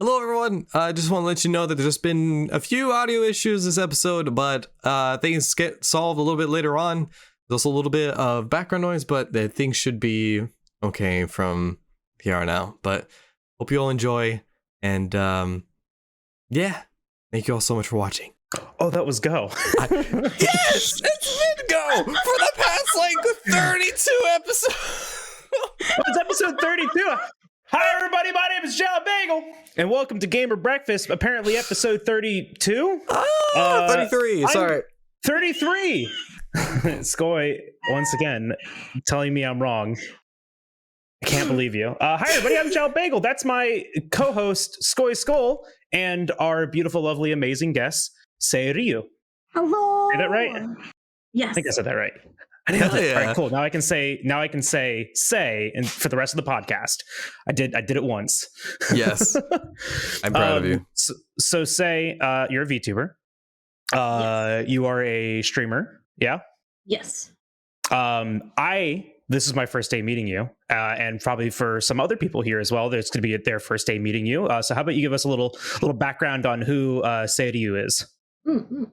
Hello, everyone. I just want to let you know that there's been a few audio issues this episode, but things get solved a little bit later on. There's also a little bit of background noise, but things should be okay from here on out. But hope you all enjoy, and yeah, thank you all so much for watching. Oh, that was Go. Yes, it's been Go for the past like 32 episodes. It's episode 32. Hi, everybody. My name is Jalbagel, and welcome to Gamer Breakfast. Apparently, episode 32. 33. Sorry, 33. Skoj, once again, telling me I'm wrong. I can't believe you. Hi, everybody. I'm Jalbagel. That's my co-host, SkojSkull, and our beautiful, lovely, amazing guest, Seiryu. Hello. Did I that right? Yes. I think I said that right. I nailed it. Yeah. All right, cool. Now I can say, and for the rest of the podcast, I did it once. Yes, I'm proud of you. So say, you're a VTuber. Yes. You are a streamer. Yeah. Yes. This is my first day meeting you, and probably for some other people here as well, there's going to be their first day meeting you. So how about you give us a little background on who Seiryu is? Mm-hmm.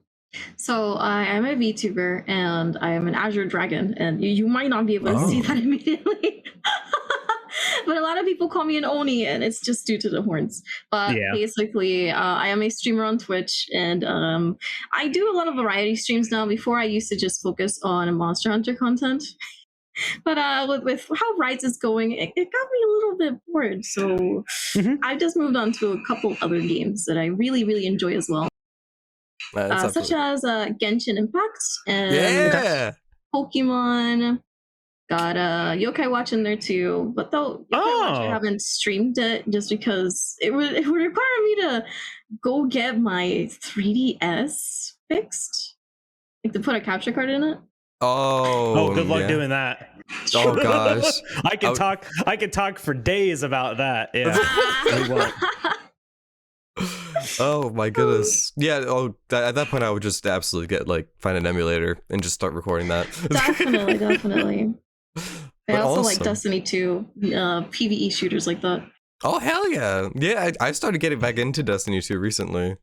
So I am a VTuber and I am an Azure Dragon, and you might not be able to see that immediately. But a lot of people call me an Oni, and it's just due to the horns. But basically, I am a streamer on Twitch, and I do a lot of variety streams now. Before, I used to just focus on Monster Hunter content. But with how Rise is going, it got me a little bit bored. So I just moved on to a couple other games that I really, really enjoy as well. Such as Genshin Impact and Pokemon. Got Yokai Watch in there too, but though Yokai Watch I haven't streamed it just because it would require me to go get my 3DS fixed, like to put a capture card in it. Oh, good luck doing that. Oh gosh, I can talk for days about that. Yeah. We won't. Oh my goodness. Yeah. Oh, at that point, I would just absolutely find an emulator and just start recording that. Definitely. I also like Destiny 2, PvE shooters like that. Oh hell yeah! Yeah, I started getting back into Destiny 2 recently,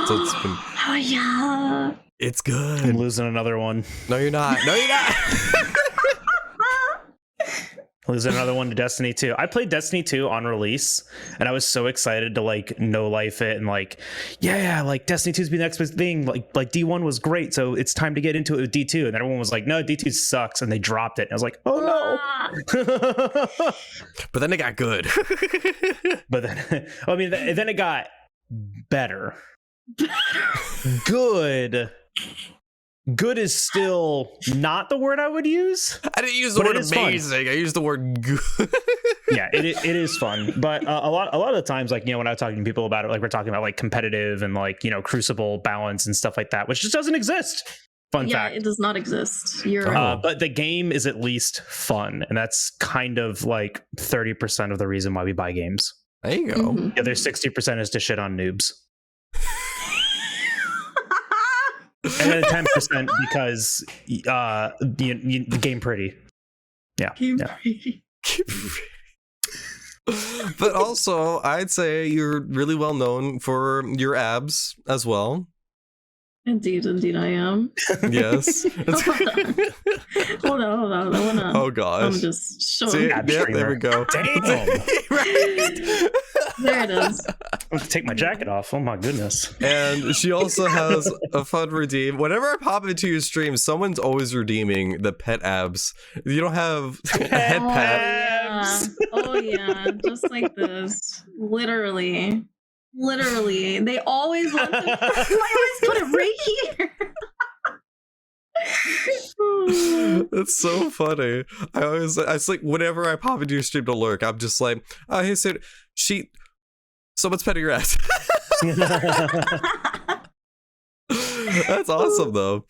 so it's been. Oh yeah. It's good. I'm losing another one. No, you're not. No, you're not. Losing another one to Destiny 2. I played Destiny 2 on release, and I was so excited to no life it and Destiny 2's be the next big thing. Like D1 was great, so it's time to get into it with D2. And everyone was like, no, D2 sucks, and they dropped it. And I was like, oh no. But then it got good. But then, then it got better. Good is still not the word I would use. I didn't use the word amazing. I used the word good. Yeah, it is fun. But a lot of the times, when I'm talking to people about it, we're talking about competitive and Crucible balance and stuff like that, which just doesn't exist. Fun fact. It does not exist. But the game is at least fun, and that's kind of 30% of the reason why we buy games. There you go. Mm-hmm. The other 60% is to shit on noobs. And then 10% because the game pretty. Yeah. Pretty. But also, I'd say you're really well known for your abs as well. Indeed, I am. Yes. Hold on. Oh gosh. I'm just showing. See, there we go. Damn. Right. There it is. I have to take my jacket off. Oh my goodness. And she also has a fun redeem. Whenever I pop into your stream, someone's always redeeming the pet abs. You don't have a head pat. Oh yeah, just like this. Literally. They always want to. I always put it right here. That's so funny. It's like whenever I pop into your stream to lurk, I'm just like, oh hey, someone's petting your ass. That's awesome though.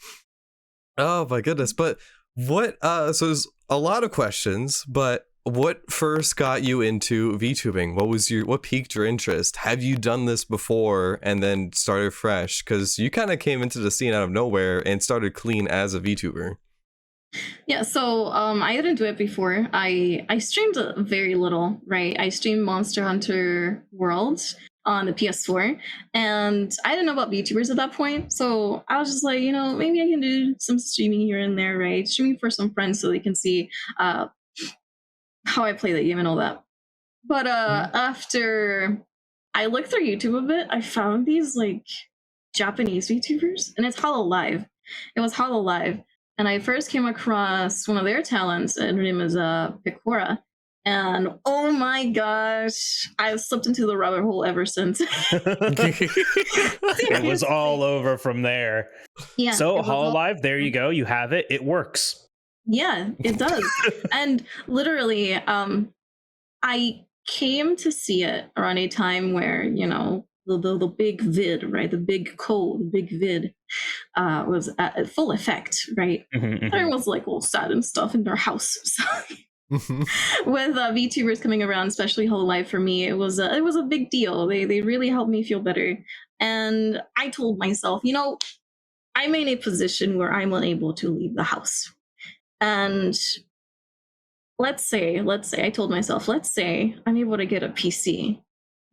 Oh my goodness. But what so there's a lot of questions, but what first got you into VTubing? What piqued your interest? Have you done this before and then started fresh? Because you kind of came into the scene out of nowhere and started clean as a VTuber. Yeah, so I didn't do it before. I streamed very little, right? I streamed Monster Hunter World, on the PS4, and I didn't know about VTubers at that point, so I was just like, maybe I can do some streaming here and there, right? Streaming for some friends so they can see how I play the game and all that. But after I looked through YouTube a bit, I found these like Japanese VTubers, and it's Hololive. It was Hololive, and I first came across one of their talents, and her name is Picora. And oh my gosh, I've slipped into the rabbit hole ever since. It was all over from there. Yeah. So Hololive, there you go. You have it. It works. Yeah, it does. And literally, I came to see it around a time where, the big vid, right? The big vid was at full effect, right? Everyone was like all sad and stuff in their house. So with VTubers coming around, especially Hololive, for me, it was a big deal. They really helped me feel better. And I told myself, I'm in a position where I'm unable to leave the house. And let's say I told myself, let's say I'm able to get a PC.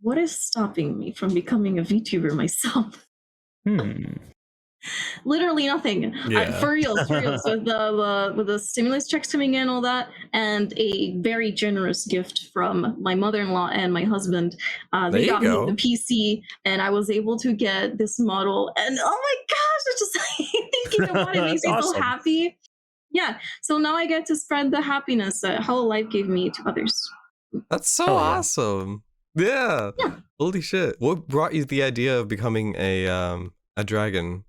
What is stopping me from becoming a VTuber myself? Literally nothing. Yeah. For reals, with the stimulus checks coming in, all that, and a very generous gift from my mother-in-law and my husband. They got me the PC, and I was able to get this model. And oh my gosh, it's just thinking about it makes me so happy. Yeah, so now I get to spread the happiness that Hololive gave me to others. That's so awesome. Yeah. Holy shit. What brought you the idea of becoming a dragon?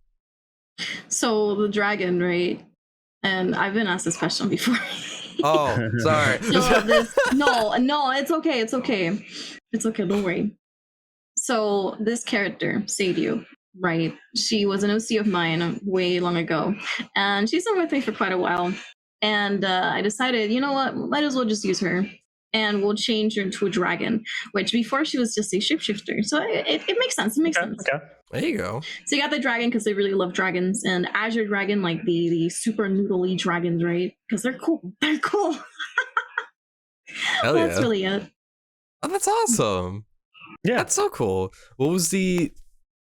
So the dragon, right? And I've been asked this question before. Oh, sorry. No, it's okay. It's okay. Don't worry. So this character, Seiryu, right? She was an OC of mine way long ago, and she's been with me for quite a while. And I decided, you know what? Might as well just use her, and we'll change her into a dragon. Which before she was just a shapeshifter, so it makes sense. It makes sense. Okay. There you go. So you got the dragon because they really love dragons, and Azure Dragon, like the super noodly dragons, right? Because they're cool. They're cool. Hell yeah. That's really it. Oh, that's awesome. Yeah, that's so cool. What was the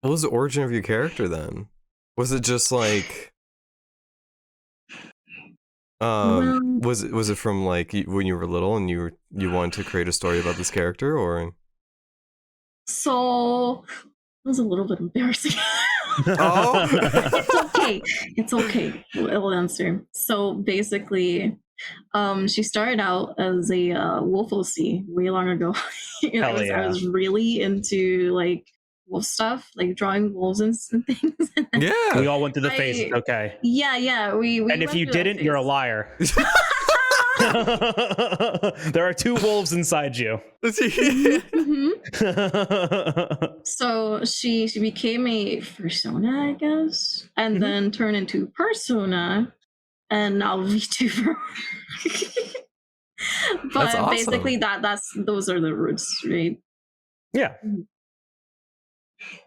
origin of your character then? Was it just like was it from like when you were little and you wanted to create a story about this character, or? So it was a little bit embarrassing. Oh. It's okay. We'll answer. So basically, she started out as a wolf OC way long ago. I was really into like wolf stuff, like drawing wolves and things. Yeah, we all went through the phases. Okay. Yeah. We and if you didn't, you're a liar. There are two wolves inside you. So she became a persona, I guess, and then turned into persona, and now VTuber. But that's awesome. basically those are the roots, right? Yeah.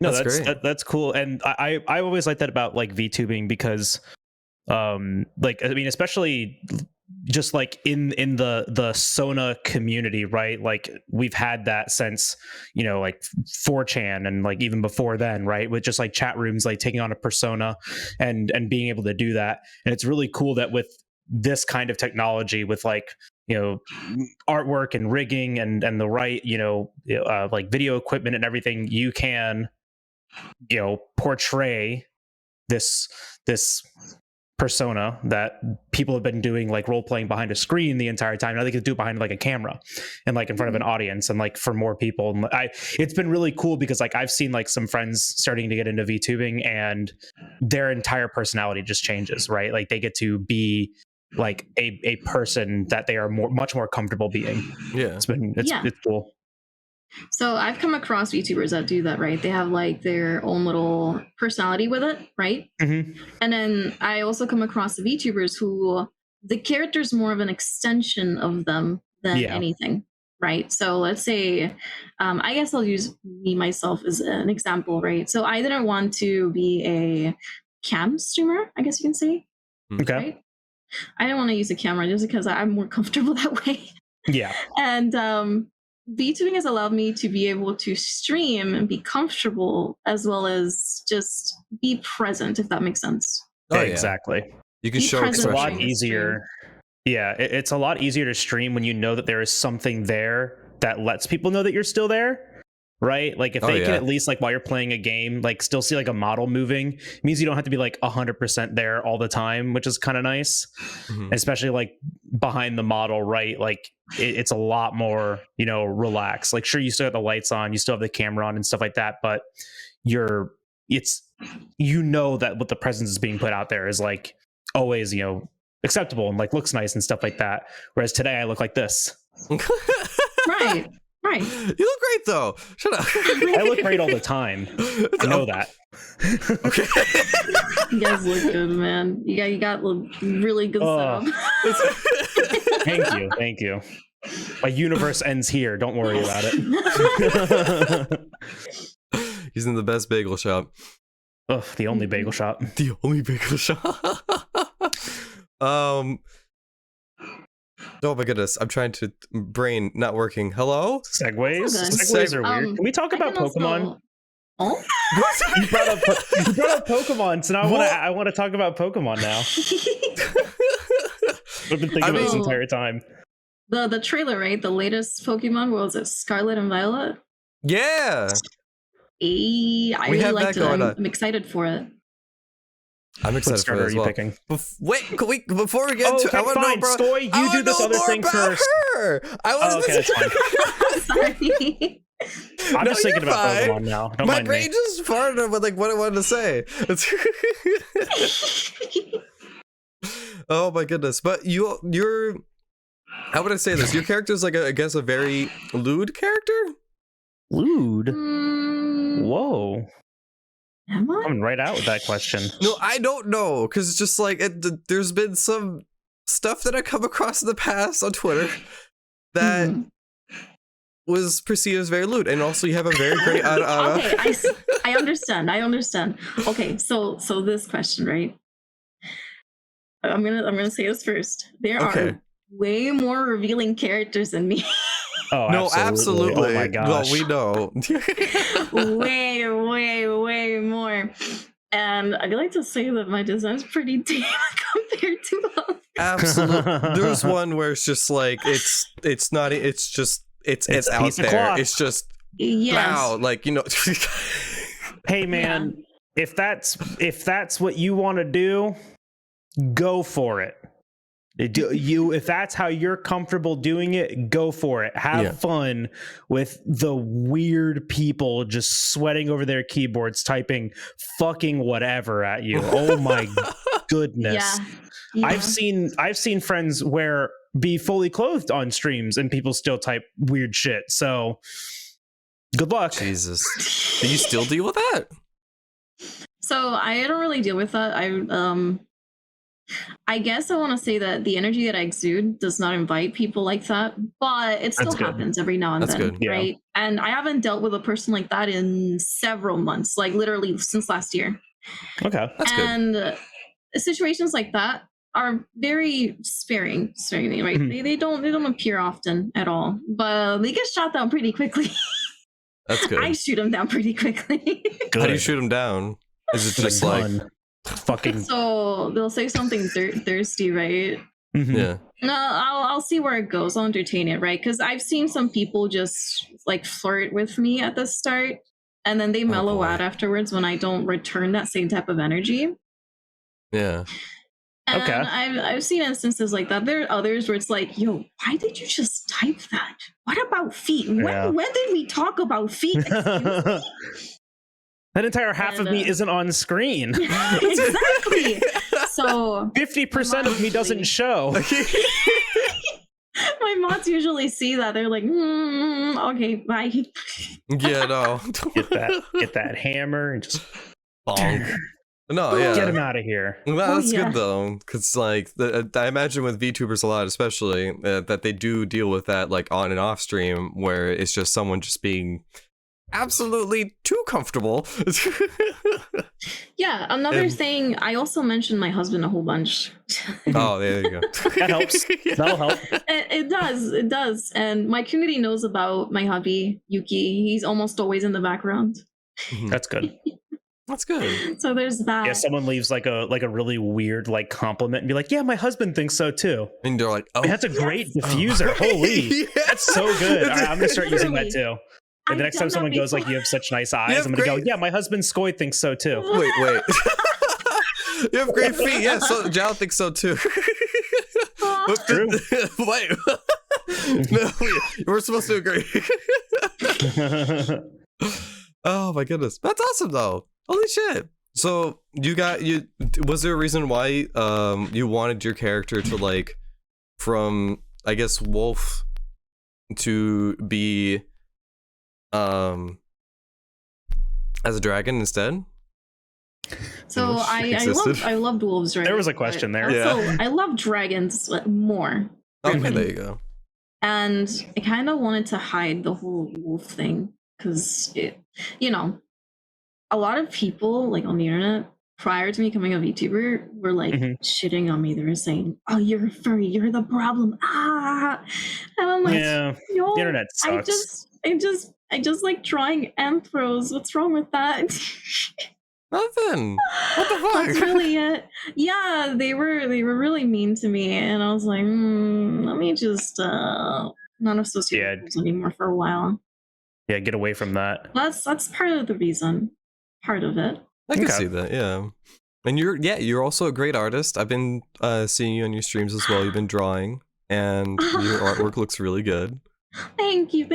No, that's cool. And I always like that about like VTubing because like I mean especially just like in the Sona community, right? Like we've had that since, like 4chan and like even before then, right? With just like chat rooms, like taking on a persona and being able to do that. And it's really cool that with this kind of technology, with like, artwork and rigging and the right, like video equipment and everything, you can, portray this persona that people have been doing, like role playing behind a screen the entire time. Now they can do it behind like a camera and like in front of an audience and like for more people. And it's been really cool because like I've seen like some friends starting to get into VTubing and their entire personality just changes, right? Like they get to be like a person that they are much more comfortable being. Yeah, it's cool. So I've come across VTubers that do that, right? They have like their own little personality with it, right? And then I also come across the VTubers who the character's more of an extension of them than anything, right? So let's say, I guess I'll use me myself as an example, right? So I didn't want to be a cam streamer, I guess you can say. Okay. Right? I didn't want to use a camera just because I'm more comfortable that way. Yeah. And VTubing has allowed me to be able to stream and be comfortable as well as just be present, if that makes sense. Oh, yeah. Exactly. You can Be show present It's a lot expression. easier. Yeah, it's a lot easier to stream when you know that there is something there that lets people know that you're still there. Right? Like if they can at least, like, while you're playing a game, like still see like a model moving, it means you don't have to be like 100% there all the time, which is kind of nice. Especially like behind the model, right? Like it's a lot more, you know, relaxed. Like sure, you still have the lights on, you still have the camera on and stuff like that, but it's you know that what the presence is being put out there is like always, you know, acceptable and like looks nice and stuff like that. Whereas today I look like this. Right. Right. You look great though. Shut up. I look great all the time. I know that. Okay. You guys look good, man. You got really good setup. Thank you. My universe ends here. Don't worry about it. He's in the best bagel shop. Ugh, the only bagel shop. The only bagel shop. Oh my goodness, I'm trying to brain not working. Hello? Segues? That's Segues are weird. Can we talk about Pokemon? Oh? You brought up Pokemon, so now I want to talk about Pokemon now. I've been thinking about this entire time. The trailer, right? The latest Pokemon, what was it? Scarlet and Violet? Yeah. I really liked it. I'm excited for it. I'm excited for it as well. Picking? Wait, before we get to, I want to know, bro. Skoy, you do this other thing first. Her. I was Sorry. I'm just thinking about Pokemon now. Don't My mind brain me. just farted with like what I wanted to say. Oh my goodness! But you're. How would I say this? Your character's like I guess a very lewd character. Lewd. Mm, Whoa. am I? Coming right out with that question. No, I don't know, because it's just like there's been some stuff that I come across in the past on Twitter that was perceived as very lewd, and also you have a very great. Okay, I understand. Okay, so this question, right? I'm gonna say this first. There are way more revealing characters than me. Oh, no, absolutely. Oh my gosh. Well, we know. way more. And I'd like to say that my design's pretty tame compared to others. Absolutely. There's one where it's just like it's out there. It's just wow, like, you know. Hey man, if that's what you want to do, go for it. If that's how you're comfortable doing it, go for it. Have fun with the weird people just sweating over their keyboards, typing fucking whatever at you. Oh my goodness. Yeah. I've seen friends be fully clothed on streams and people still type weird shit. So good luck. Jesus. Do you still deal with that? So I don't really deal with that. I guess I want to say that the energy that I exude does not invite people like that, but it still happens every now and then, right? And I haven't dealt with a person like that in several months, like literally since last year. Okay, that's good. And situations like that are very sparing, right? Mm-hmm. They don't appear often at all, but they get shot down pretty quickly. That's good. I shoot them down pretty quickly. How do you shoot them down? Is it just like fucking? So they'll say something thirsty, right? Mm-hmm. Yeah. No, I'll see where it goes. I'll entertain it, right? Because I've seen some people just like flirt with me at the start, and then they mellow out afterwards when I don't return that same type of energy. Yeah. And okay. I've seen instances like that. There are others where it's like, yo, why did you just type that? What about feet? When did we talk about feet? That entire half of me isn't on screen. Exactly. So 50% of me doesn't show. My mods usually see that. They're like, okay, bye. Yeah, no. Get that hammer and just bonk. No, yeah. Get him out of here. Well, that's good though, because like I imagine with VTubers a lot, especially that they do deal with that like on and off stream, where it's just someone just being absolutely too comfortable. Yeah, another And- thing, I also mentioned my husband a whole bunch. Oh, there you go. That helps. Yeah. That'll help. It does. And my community knows about my hubby, Yuki. He's almost always in the background. Mhm. That's good. That's good. So there's that. Yeah, someone leaves like a really weird like compliment and be like, yeah, my husband thinks so too. And they're like, oh, Man, that's a great diffuser. Holy, Yeah. that's so good. I'm gonna start using that Literally. too. And the I've next done time that someone goes like, before. you have such nice eyes, have I'm gonna go, great- yeah, my husband Skoy thinks so too. Wait. You have great feet. Yeah, so Jal thinks so too. Aw. True. Wait. No, we're supposed to agree. Oh my goodness. That's awesome though. Holy shit. So was there a reason why you wanted your character to like from I guess wolf to be as a dragon instead? So I loved wolves, right? There was a question there. Also, Yeah. I love dragons more. Okay, there you go. And I kind of wanted to hide the whole wolf thing because a lot of people like on the internet prior to me becoming a VTuber were like shitting on me. They were saying, "Oh, you're a furry. You're the problem." And I'm like, Yeah, "Yo, the internet sucks. I just like drawing anthros. What's wrong with that?" Nothing. What the fuck? That's really it. Yeah, they were really mean to me, and I was like, let me just not associate with wolves anymore for a while. Yeah, get away from that. That's part of the reason. Part of it. I can Okay. see that, yeah. And you're also a great artist. I've been seeing you on your streams as well. You've been drawing, and your artwork looks really good. Thank you.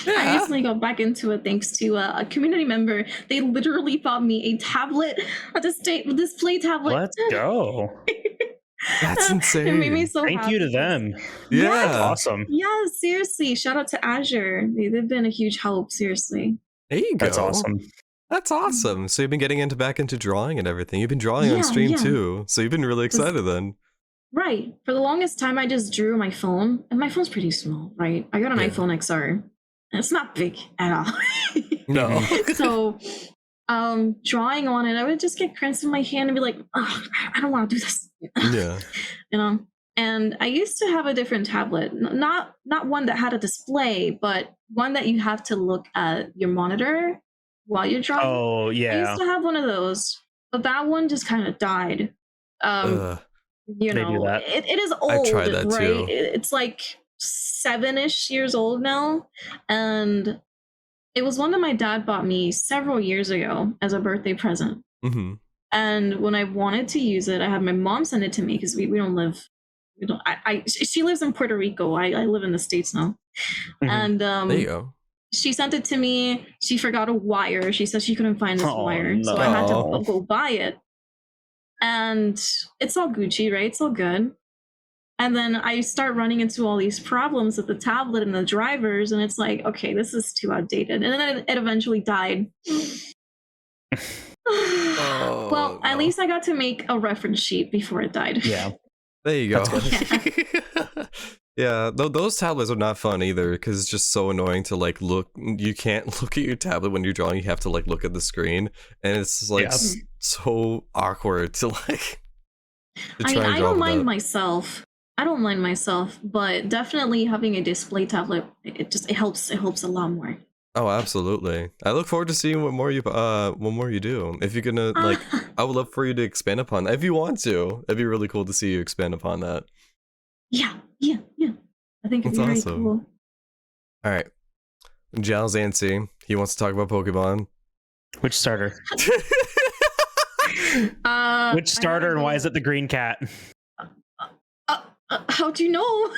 I Yeah. recently got back into it thanks to a community member. They literally bought me a tablet, a display tablet. Let's go. That's insane. It made me so Thank happy. you to them. Yeah. That's awesome. Yeah, seriously. Shout out to Azure. They've been a huge help, seriously. There you go. That's awesome. That's awesome. So you've been getting back into drawing and everything. You've been drawing on stream yeah. too. So you've been really excited then. Right. For the longest time, I just drew my phone, and my phone's pretty small, right? I got an Yeah. iPhone XR, and it's not big at all. No. So, drawing on it, I would just get cramps in my hand and be like, "Ugh, I don't want to do this." Yeah. And I used to have a different tablet, not one that had a display, but one that you have to look at your monitor while you're drawing. Oh I yeah. used to have one of those, but that one just kind of died. Ugh. They do that. It is old, tried that right? too. It's like 7-ish years old now, and it was one that my dad bought me several years ago as a birthday present. Mhm. And when I wanted to use it, I had my mom send it to me because we don't live. We don't. She lives in Puerto Rico. I live in the States now, Mhm. and There you go. she sent it to me. She forgot a wire. She said she couldn't find this Oh, wire, so no. I had to go buy it. And it's all Gucci, right? It's all good. And then I start running into all these problems with the tablet and the drivers, and it's like, okay, this is too outdated. And then it eventually died. Well, at no. least I got to make a reference sheet before it died. Yeah. There you go. That's Yeah, those tablets are not fun either because it's just so annoying to like look. You can't look at your tablet when you're drawing. You have to like look at the screen, and it's like Yeah. so awkward to like. To I try mean, and I draw don't mind without- myself. I don't mind myself, but definitely having a display tablet, it helps a lot more. Oh, absolutely! I look forward to seeing what more you do. If you're gonna like, I would love for you to expand upon that if you want to. It'd be really cool to see you expand upon that. Yeah. I think it'd That's be very awesome. cool. All right, Jal Zancy, he wants to talk about Pokemon. Which starter? Which starter and why is it the green cat? How'd you know?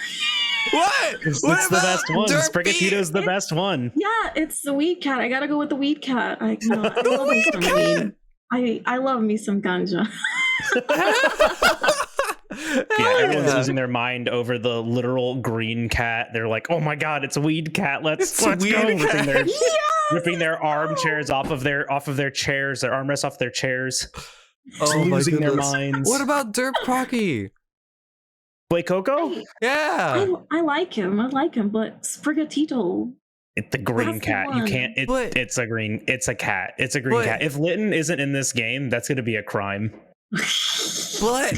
What? It's What the about best one. Derpy? Sprigatito's the best one. Yeah, it's the weed cat. I gotta go with the weed cat. I love me weed some cat? weed. I love me some ganja. Yeah, everyone's losing their mind over the literal green cat. They're like, "Oh my god, it's a weed cat! It's Let's weed go!" cat. Ripping their armchairs off of their chairs, their armrests off their chairs. Oh my Losing their goodness. minds. What about Derp Crocky? Play Coco? Yeah. I like him, but Sprigatito. It's the green That's the cat. You one. can't. But- It's a green. It's a cat. It's a green But- cat. If Litton isn't in this game, that's going to be a crime. What?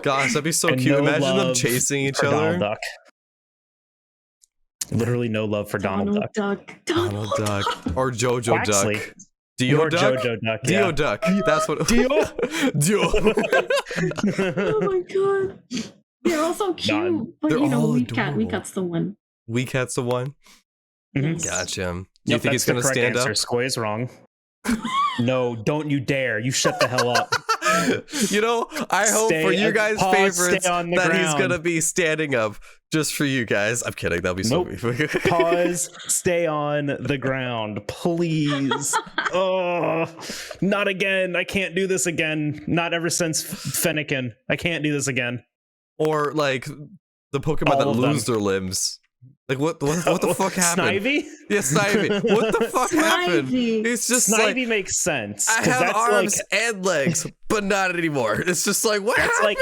Gosh, that'd be so And cute. no Imagine them love chasing each for Donald other. Duck. Literally no love for Donald Duck. Donald Duck or Jojo Quaxley. Duck. Dio Or Duck. Jojo Duck. Dio Yeah. Duck. That's what. Dio? Dio. Oh my god. They're all so cute. None. But They're you know, all Wee adorable. Cat's the one. Wee Cat's the one. Mhm. Gotcha. Do you Yep, think that's it's gonna the correct stand answer. up? Skoy is wrong. No, don't you dare. You shut the hell up. You know, I hope for you guys' pause, favorites stay on the that he's ground. gonna be standing up just for you guys. I'm kidding. That'll be so Nope. weird. Pause, stay on the ground, please. Oh, not again. I can't do this again. Not ever since Fennekin. I can't do this again. Or like the Pokemon All that of them. lose their limbs. Like what the fuck happened? Snivy? Yeah, Snivy. What the fuck happened? Snivy. It's just Snivy like makes sense. I 'cause have that's arms like and legs, but not anymore. It's just like what That's happened?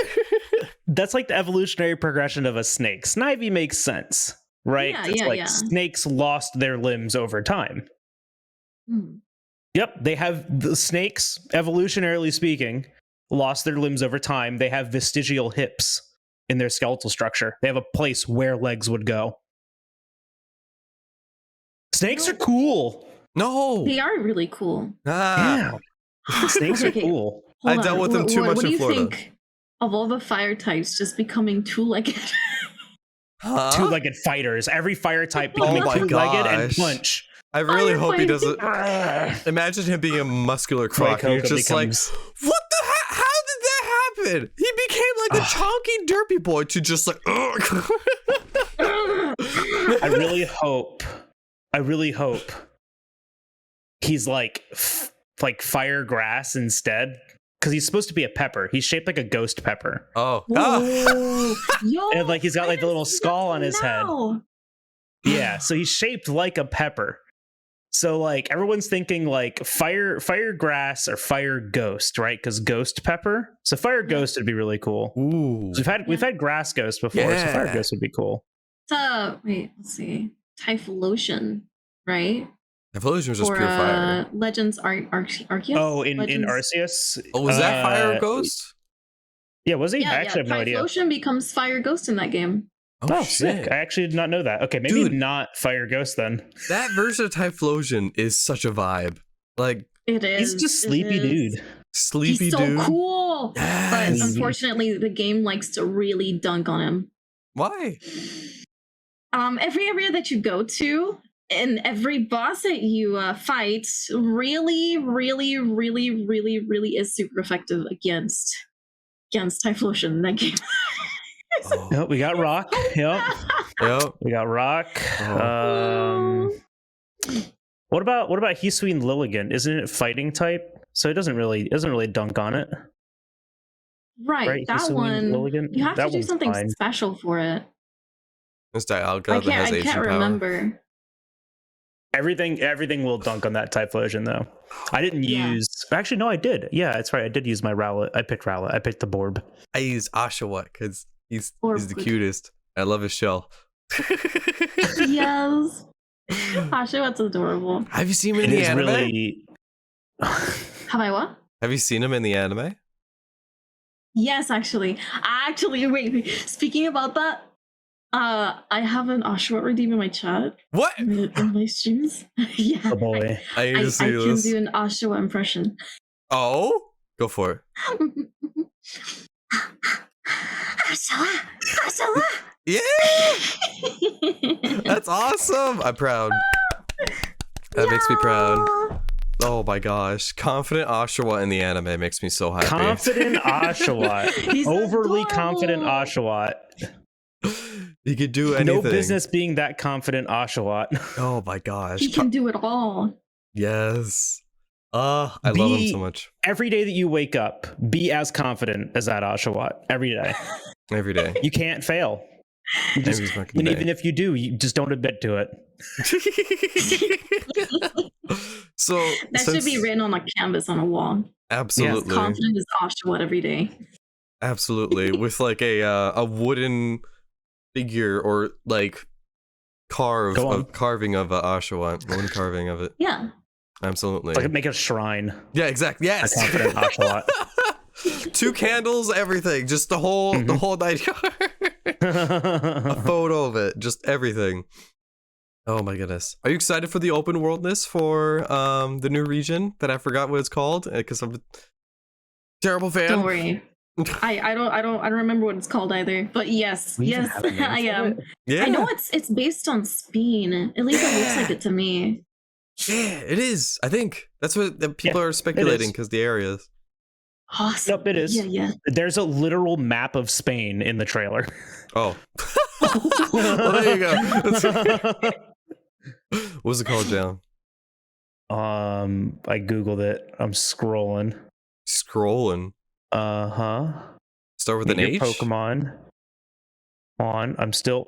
that's like the evolutionary progression of a snake. Snivy makes sense, right? Yeah, It's yeah, like yeah. snakes lost their limbs over time. Hmm. Yep, they have the snakes, evolutionarily speaking, lost their limbs over time. They have vestigial hips in their skeletal structure. They have a place where legs would go. Snakes are cool. No. They are really cool. Ah. Yeah, snakes are Okay. cool. I Hold dealt on. with them too much what in do you Florida. think of all the fire types just becoming two-legged? Huh? Two-legged fighters. Every fire type Oh becoming my two-legged and gosh. punch. I really hope he Firefighting. doesn't. Imagine him being a muscular croc. And you're just becomes- like, what the heck? How did that happen? He became like a chunky derpy boy to just like. I really hope he's like fire grass instead, because he's supposed to be a pepper. He's shaped like a ghost pepper, Oh. Whoa. Yo, and like he's got like the little skull on his head. now. Yeah, so he's shaped like a pepper. So like everyone's thinking like fire grass or fire ghost, right? Because ghost pepper. So fire ghost would be really cool. Ooh. We've had grass ghost before, so fire Yeah. ghost would be cool. Wait, let's see. Typhlosion, right? Evolution was just Or pure fire. Legends Arceus? Oh, in Legends? Arceus. Oh, was that fire ghost? Yeah, was he? Yeah, I actually have no idea. Typhlosion becomes Fire Ghost in that game. Oh, sick. I actually did not know that. Okay, maybe Dude. not Fire Ghost then. That version of Typhlosion is such a vibe. Like It is. He's just it sleepy is. dude. sleepy He's so dude. cool. But Yes. unfortunately, the game likes to really dunk on him. Why? Every area that you go to and every boss that you fight really is super effective against Typhlosion in that game. Oh. Yep, we got Rock. Yep, Yep. we got Rock. What about Hisuian Lilligant? Isn't it fighting type? So it doesn't really dunk on it. Right, that Hisuian one. Lilligant? You have That to do one's something fine. special for it. It's Jalbagel that has I agent can't power. remember. Everything will dunk on that Typhlosion though. I didn't Yeah. use. Actually, no, I did. Yeah, that's right. I did use my Rowlet. I picked Rowlet. I picked the Borb. I use Oshawott because he's Or the good. cutest. I love his shell. Yes. Oshawott, adorable. Have you seen him It in the is anime? really. Have I what? Have you seen him in the anime? Yes, actually. Wait. Speaking about that, I have an Oshawott redeem in my chat What? in my streams. Yeah. Oh boy. I need I to see can this. do an Oshawott impression. Oh, go for it. Oshawott! Yeah, that's awesome. I'm proud. That makes me proud. Oh my gosh, confident Oshawott in the anime makes me so happy. Confident Oshawott. He's Overly adorable. confident Oshawott. He could do anything. No business being that confident Oshawott. Oh my gosh. He can do it all. Yes. I love him so much. Every day that you wake up, be as confident as that Oshawott. Every day. Every day. You can't fail. You just, Every fucking and day. even if you do, you just don't admit to it. So That should be written on a canvas on a wall. absolutely, Confident is Oshawott every day. absolutely, with like a wooden figure or like carving of Oshawott. One carving of it. Yeah. Absolutely. Like make a shrine. Yeah, exactly. Yes. A confident Oshawott. 2 candles, everything. Just the whole night yard. A photo of it. Just everything. Oh my goodness. Are you excited for the open worldness for the new region that I forgot what it's called? Because I'm a terrible fan. Don't worry. I don't remember what it's called either. But yes, I am. Yeah. I know it's based on Spain. At least it looks like it to me. Yeah, it is. I think that's what people are speculating because the areas. Awesome. Nope, it is. Yeah. There's a literal map of Spain in the trailer. Oh. Well, there you go. What was it called, Jalen? I googled it. I'm scrolling. Start with an H. Pokemon. I'm still.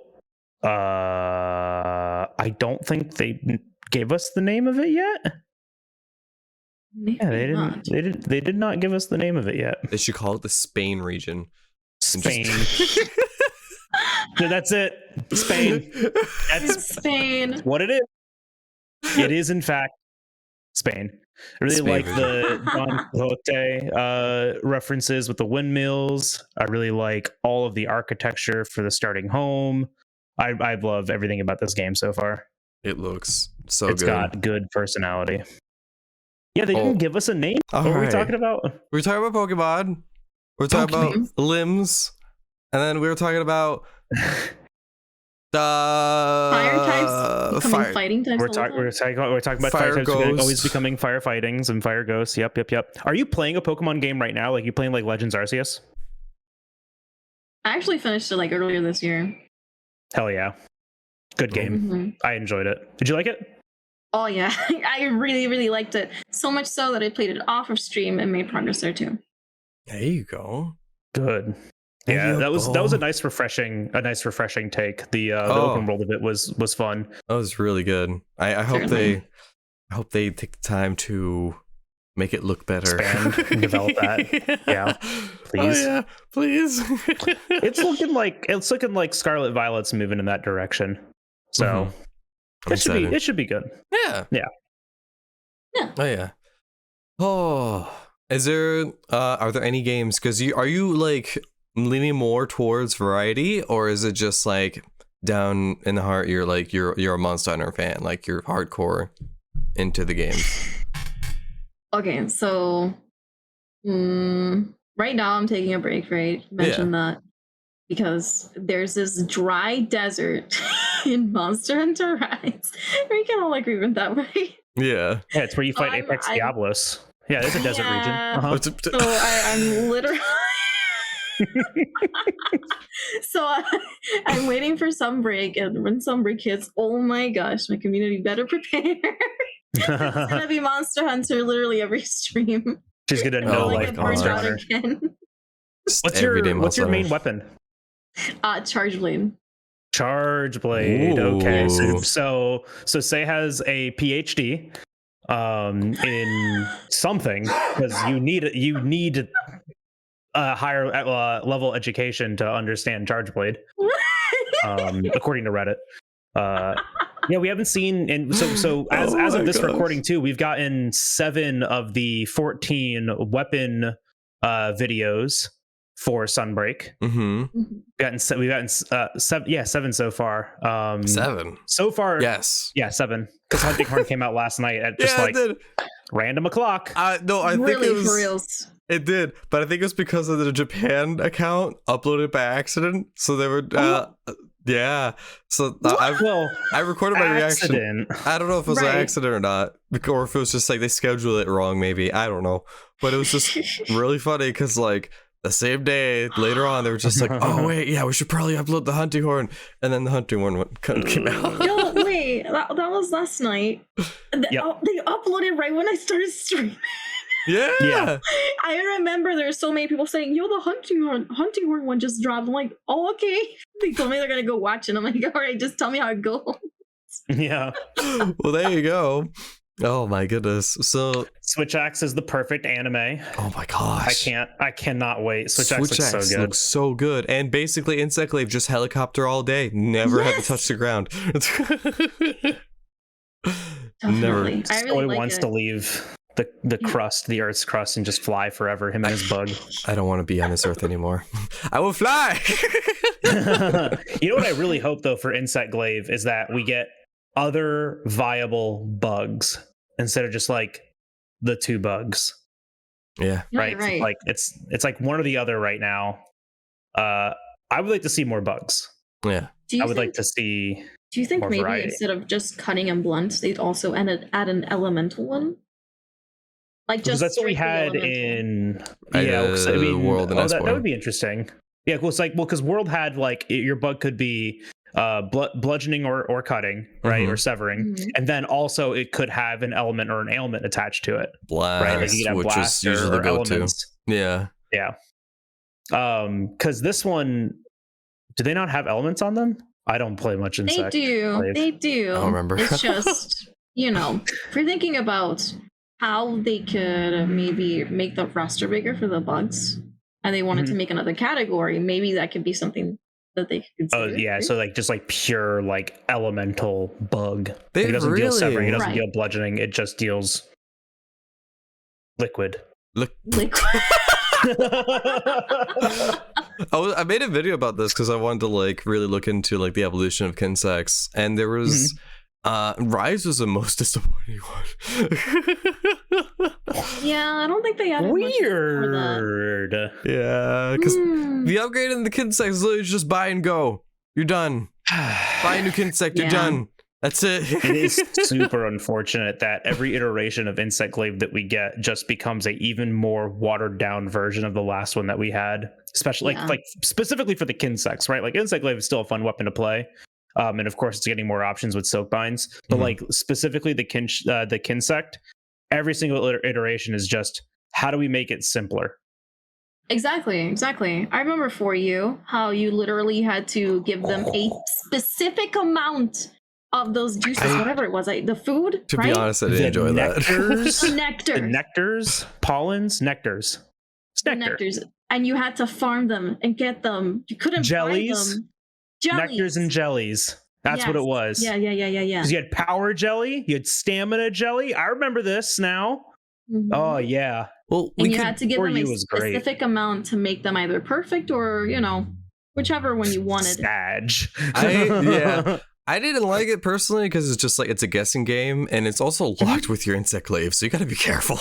I don't think they gave us the name of it yet. Maybe Yeah, they not. didn't. They did not give us the name of it yet. They should call it the Spain region. Spain. So that's it. Spain. That's Spain. what it is. It is in fact Spain. I really Spain like region. the Don Quixote references with the windmills. I really like all of the architecture for the starting home. I love everything about this game so far. It looks so It's good. got good personality. Yeah, they didn't give us a name. All What were we right. talking about? We were talking about Pokemon. We were talking about limbs. And then we were talking about Fire types becoming fighting types. We're all the talking time? about Fire fire types ghosts. always becoming firefightings and fire ghosts. Yep. Are you playing a Pokemon game right now? Like you playing like Legends Arceus? I actually finished it like earlier this year. Hell yeah. Good game. Mhm. I enjoyed it. Did you like it? Oh yeah, I really, really liked it. So much so that I played it off of stream and made progress there too. There you go. Good. There Yeah, you that was go. a nice refreshing take. The open world of it was fun. That was really good. I hope Certainly. they take the time to make it look better. Expand and develop that. Yeah. Please. Oh, yeah, please. It's looking like Scarlet Violet's moving in that direction. So I'm excited. it should be good. Yeah. Yeah. Oh yeah. Oh, is there are there any games? Because are you like leaning more towards variety, or is it just like down in the heart you're a Monster Hunter fan, like you're hardcore into the games? Okay, so right now I'm taking a break, right? Mention that because there's this dry desert in Monster Hunter Rise. We can all agree with that, right? Yeah. Yeah, it's where you fight I'm- Apex I'm- Diablos. Yeah, it's a desert region. Yeah. Uh-huh. So I'm literally. I'm waiting for some break, and when some break hits, oh my gosh, my community better prepare. It's gonna be Monster Hunter literally every stream. She's gonna Oh know my like get God. Monster burned out Hunter. again. What's Everyday your Monster main Hunter. weapon? Charge blade. Charge blade. Okay, Ooh. so Say has a PhD in something because you need a higher level education to understand charge blade, according to Reddit. Yeah, we haven't seen, and so as Oh of my this gosh. recording too, we've gotten 7 of the 14 weapon videos for Sunbreak. Mm-hmm. We've gotten 7 so far. 7. So far, Yes. yeah, 7. Because Hunting Horn came out last night at just Yeah, like it did. random o'clock. No, I think Really, it was for reals. It did, but I think it was because of the Japan account uploaded by accident. So they were, yeah. So Well, I recorded my reaction. accident. I don't know if it was an Right. accident or not, or if it was just like they scheduled it wrong. Maybe I don't know, but it was just really funny because like the same day later on they were just like, oh wait, yeah, we should probably upload the Hunting Horn, and then the Hunting Horn came out. Yo, wait, that was last night. Yep. They uploaded right when I started streaming. Yeah. I remember there were so many people saying, "Yo, the hunting horn one just dropped." I'm like, "Oh, okay." They told me they're gonna go watch it. I'm like, "All right, just tell me how it goes." Yeah. Well, there you go. Oh my goodness. So Switch Axe is the perfect anime. Oh my gosh. I cannot wait. Switch Axe looks so good. Looks so good. And basically Insect Glaive just helicopter all day. Never had to touch the ground. Never. I Skoj really like wants it. to leave the crust, the Earth's crust, and just fly forever. Him and his bug. I don't want to be on this earth anymore. I will fly. You know what I really hope though for Insect Glaive is that we get other viable bugs instead of just like the 2 bugs. Yeah. Right. Like it's like one or the other right now. I would like to see more bugs. Yeah. I would like to see. Do you think more maybe variety. instead of just cutting and blunt, they'd also add an elemental one? Like Because just that's what we strictly had elemental. in World and that would be interesting. Yeah, well, it's like because World had like your bug could be bludgeoning or cutting, right, or severing, and then also it could have an element or an ailment attached to it. Blast, right? Like you could have which blast is usually the or go-to. elements. Yeah. Yeah. Because this one, do they not have elements on them? I don't play much Insect. They do. Glaive. They do. I don't remember. It's just, if you're thinking about how they could maybe make the roster bigger for the bugs, and they wanted to make another category, maybe that could be something that they could consider. Oh yeah, so like just like pure like elemental bug. They It doesn't deal really- severing, it doesn't Right. deal bludgeoning, it just deals liquid. Look. Liquid. I made a video about this because I wanted to like really look into like the evolution of Kinsects, and there was Rise was the most disappointing one. Yeah, I don't think they added much for that. Weird. Yeah, because Hmm. the upgrade in the Kinsects is literally just buy and go. You're done. Buy a new Kinsect, you're Yeah. done. That's it. It is super unfortunate that every iteration of Insect Glaive that we get just becomes a even more watered down version of the last one that we had, especially Yeah. like specifically for the Kinsects, right? Like Insect Glaive is still a fun weapon to play. And of course it's getting more options with Silk Binds, but like specifically the Kinsect, every single iteration is just how do we make it simpler? Exactly. I remember for you how you literally had to give them a specific amount of those juices, whatever it was, like the food. To right? be honest, I didn't enjoy that. Nectars, The nectar. the nectars, pollens, nectars. It's The nectar. nectars, and you had to farm them and get them. You couldn't Jellies? buy them. Jellies. Nectars and jellies. That's what it Yes. was. Yeah. Because you had power jelly, you had stamina jelly. I remember this now. Mhm. Oh yeah. Well, And we you could. had to give for them a you was great. specific amount to make them either perfect or, whichever one you wanted. Sag. Yeah. I didn't like it personally because it's just like it's a guessing game, and it's also locked with your Insect Glaive, so you got to be careful.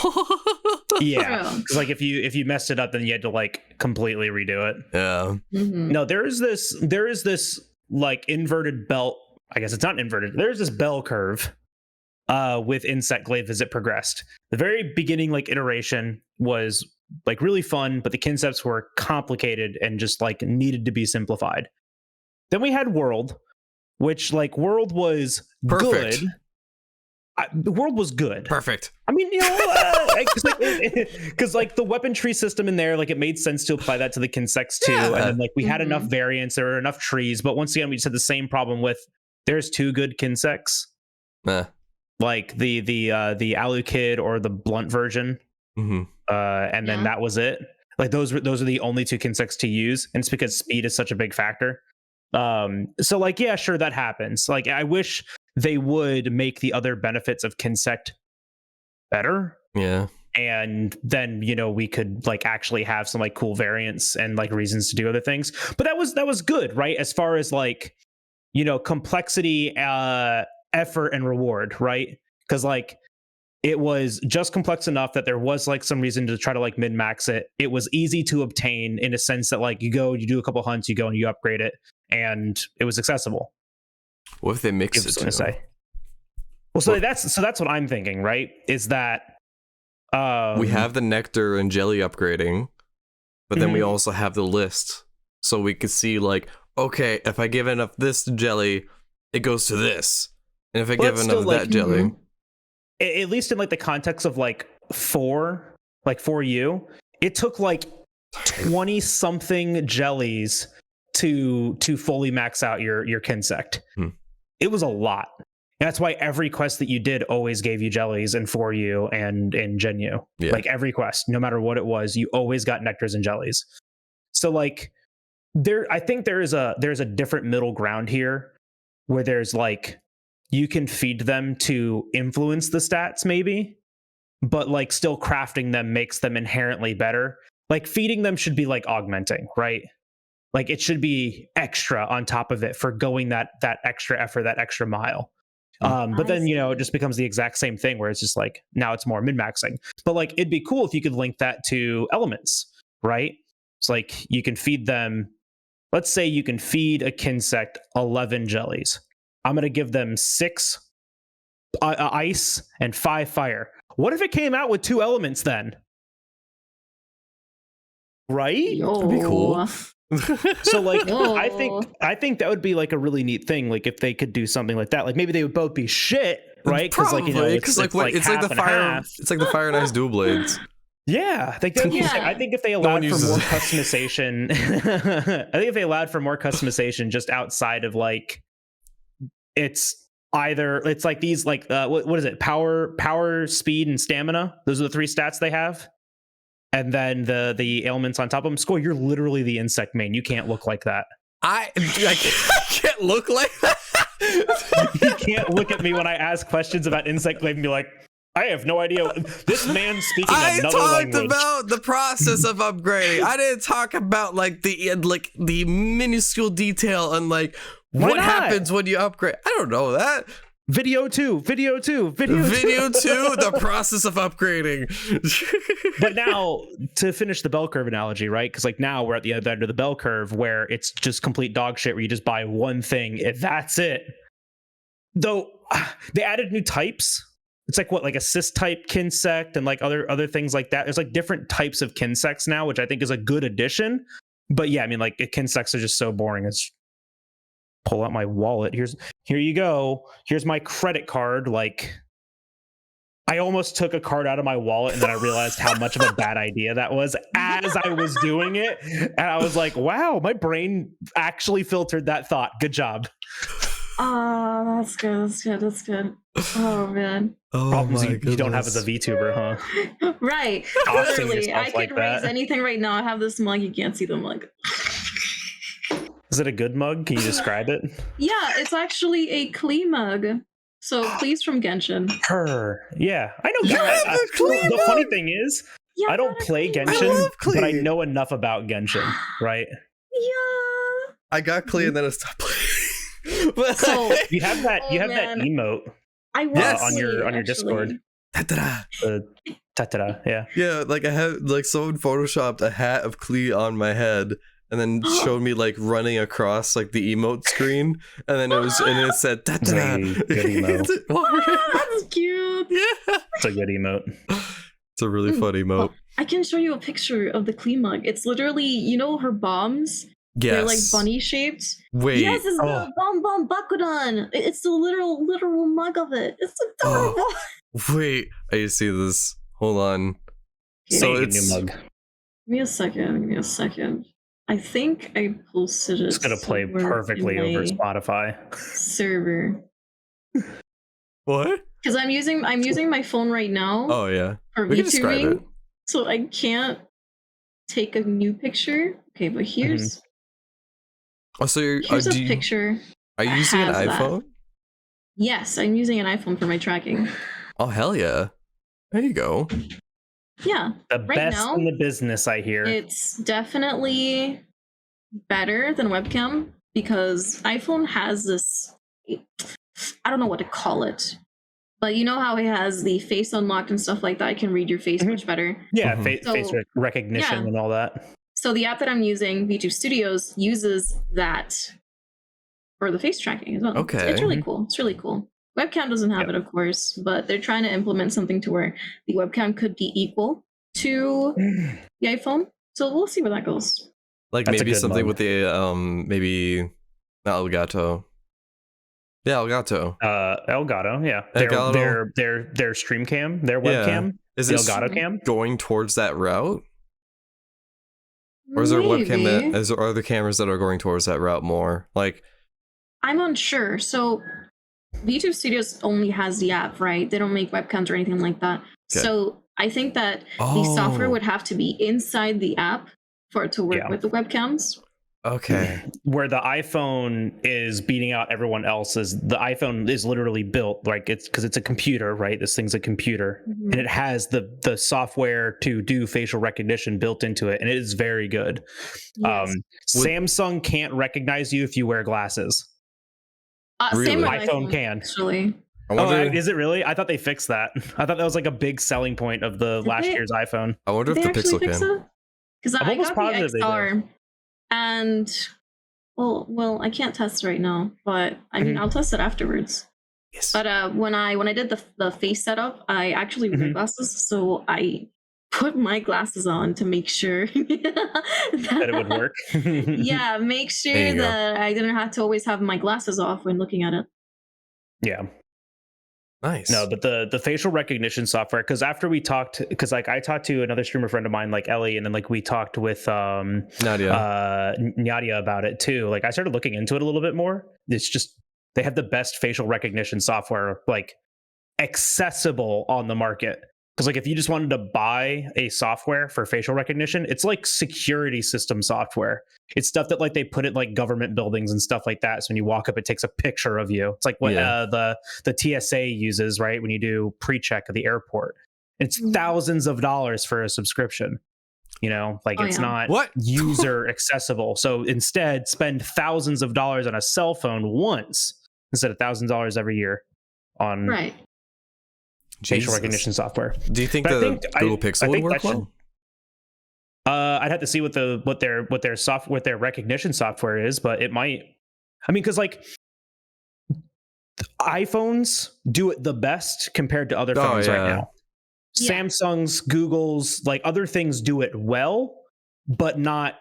Yeah. True. 'Cause, like if you messed it up, then you had to like completely redo it. Yeah. Mhm. No, there is this like inverted belt. I guess it's not inverted. There's this bell curve with Insect Glaive as it progressed. The very beginning like iteration was like really fun, but the concepts were complicated and just like needed to be simplified. Then we had World, which like World was Perfect. good. The World was good. Perfect. I mean, because like the weapon tree system in there, like it made sense to apply that to the Kinsects too. Yeah. And then like we had enough variants, there were enough trees, but once again, we just had the same problem with there's 2 good Kinsects, Nah. like the Alukid or the blunt version, and then Yeah. that was it. Like those are the only 2 Kinsects to use, and it's because speed is such a big factor. So like yeah, sure, that happens. Like I wish they would make the other benefits of Kinsect better, Yeah. and then we could like actually have some like cool variants and like reasons to do other things. But that was good, right? As far as like complexity, effort and reward, right? Because like it was just complex enough that there was like some reason to try to like min-max it. It was easy to obtain in a sense that like you do a couple hunts, you go and you upgrade it, and it was accessible. What if they mix I it? was going to too? say. Well, so that's what I'm thinking, right? Is that We have the nectar and jelly upgrading, but then we Mhm. also have the list, so we could see like, okay, if I give enough this jelly, it goes to this, and if I But give it's enough still, that like, jelly, at least in like the context of like for you, it took like 20 something jellies to fully max out your Kinsect. Hmm. It was a lot. That's why every quest that you did always gave you jellies and for you and in Genu. Yeah. Like every quest, no matter what it was, you always got nectars and jellies. So like I think there's a different middle ground here where there's like you can feed them to influence the stats maybe, but like still crafting them makes them inherently better. Like feeding them should be like augmenting, right? Like it should be extra on top of it for going that extra effort, that extra mile. But then, you know, it just becomes the exact same thing where it's just like, now it's more min-maxing. But like, it'd be cool if you could link that to elements, right? It's like you can feed them, let's say you can feed a Kinsect 11 jellies. I'm going to give them 6 ice and 5 fire. What if it came out with 2 elements then? Right? That'd be cool. So like I think that would be like a really neat thing, like if they could do something like that. Like maybe they would both be shit, right? Because like, you know, it's like the fire, it's like the fire and ice dual blades. Yeah, like I think if they allowed for more customization, I think if they allowed for more customization just outside of like, it's like these like what is it, power, speed, and stamina. Those are the 3 stats they have. And then the ailments on top of them. Skoj, you're literally the insect main. You can't look like that. I can't look like that. You can't look at me when I ask questions about insect glaive and be like, I have no idea. This man's speaking another language. I talked about the process of upgrading. I didn't talk about like the minuscule detail on like what happens when you upgrade. I don't know that. Video 2, the process of upgrading. But now to finish the bell curve analogy, right? Because like now we're at the other end of the bell curve where it's just complete dog shit where you just buy one thing and that's it. Though they added new types. It's like what, like a cis type Kinsect and like other things like that. There's like different types of Kinsects now, which I think is a good addition. But yeah, I mean, like Kinsects are just so boring. It's pull out my wallet. Here you go. Here's my credit card. Like, I almost took a card out of my wallet and then I realized how much of a bad idea that was as I was doing it. And I was like, wow, my brain actually filtered that thought. Good job. Oh, that's good. Oh, man. Oh, problems you don't have as a VTuber, huh? Right. Literally, I could raise anything right now. I have this mug. You can't see the mug. Is it a good mug? Can you describe it? Yeah, it's actually a Klee mug. So Klee's from Genshin. Yeah, I know. The funny thing is, I don't play Genshin, but I know enough about Genshin, right? Yeah. I got Klee and then I stopped playing. So you have that emote. I was on your Discord. Ta-ta-da. Yeah, like I had like someone photoshopped a hat of Klee on my head and then showed me like running across like the emote screen, and then it said ta-ta-da. Good emote. That's cute. Yeah, it's a good emote. It's a really funny emote. I can show you a picture of the Klee mug. It's literally, you know, her bombs. Yes. They're like bunny shaped. Wait. Yes, it's the Bomb Bakudan. It's the literal mug of it. It's adorable. Wait, I see this. Hold on. Okay. So it's a new mug. Give me a second. I think I posted it. It's gonna play perfectly over Spotify. Server. What? Because I'm using my phone right now. Oh yeah. For VTubing, so I can't take a new picture. Okay, but here's. Oh, so here's a picture. Are you using an iPhone? That. Yes, I'm using an iPhone for my tracking. Oh hell yeah! There you go. Yeah, the best now, in the business, I hear. It's definitely better than webcam because iPhone has this. I don't know what to call it, but you know how it has the face unlocked and stuff like that. I can read your face much better. Yeah, face recognition and all that. So the app that I'm using, VTube Studios, uses that for the face tracking as well. Okay. It's really cool. It's really cool. Webcam doesn't have it, of course, but they're trying to implement something to where the webcam could be equal to the iPhone. So we'll see where that goes. Like maybe something with the maybe not Elgato. Yeah, Elgato. Elgato, yeah. Their stream cam, their webcam. Is the Elgato cam going towards that route? Or is there a webcam are there cameras that are going towards that route more? Like, I'm unsure. So VTube Studios only has the app, right? They don't make webcams or anything like that. Okay. So I think that the software would have to be inside the app for it to work with the webcams. Okay. Where the iPhone is beating out everyone else's, the iPhone is literally built like it's because it's a computer, right? This thing's a computer, and it has the software to do facial recognition built into it, and it is very good. Yes. Samsung can't recognize you if you wear glasses. Really? Same with iPhone can. Actually. Is it really? I thought they fixed that. I thought that was like a big selling point of the last year's iPhone. I wonder if the Pixel can. Because I got the XR, and well, I can't test right now, but I mean, I'll test it afterwards. Yes. But when I did the face setup, I actually wear glasses, so I put my glasses on to make sure that it would work. Yeah, make sure that I didn't have to always have my glasses off when looking at it. Yeah. Nice. No, but the facial recognition software, because after we talked, because like I talked to another streamer friend of mine, like Ellie, and then like we talked with Nadia about it too. Like I started looking into it a little bit more. It's just they have the best facial recognition software like accessible on the market. Because like if you just wanted to buy a software for facial recognition, it's like security system software. It's stuff that like they put in like government buildings and stuff like that. So when you walk up, it takes a picture of you. It's like what the TSA uses, right? When you do pre-check at the airport. It's thousands of dollars for a subscription. You know, like it's not user accessible. So instead, spend thousands of dollars on a cell phone once instead of $1,000 every year on facial recognition software. Do you think the Google Pixel would work well? I'd have to see what their recognition software is, but it might. I mean, because like iPhones do it the best compared to other phones right now. Samsung's, Google's, like other things do it well, but not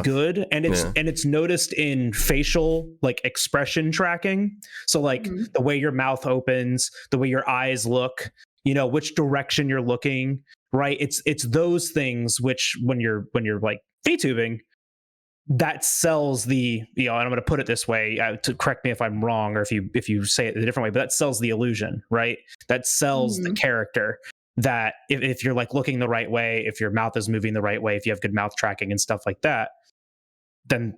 good. And it's noticed in facial like expression tracking. So like the way your mouth opens, the way your eyes look, you know, which direction you're looking, right? It's those things which when you're like VTubing, that sells the, you know, and I'm going to put it this way to correct me if I'm wrong or if you say it a different way, but that sells the illusion, right? That sells the character. That if you're like looking the right way, if your mouth is moving the right way, if you have good mouth tracking and stuff like that, then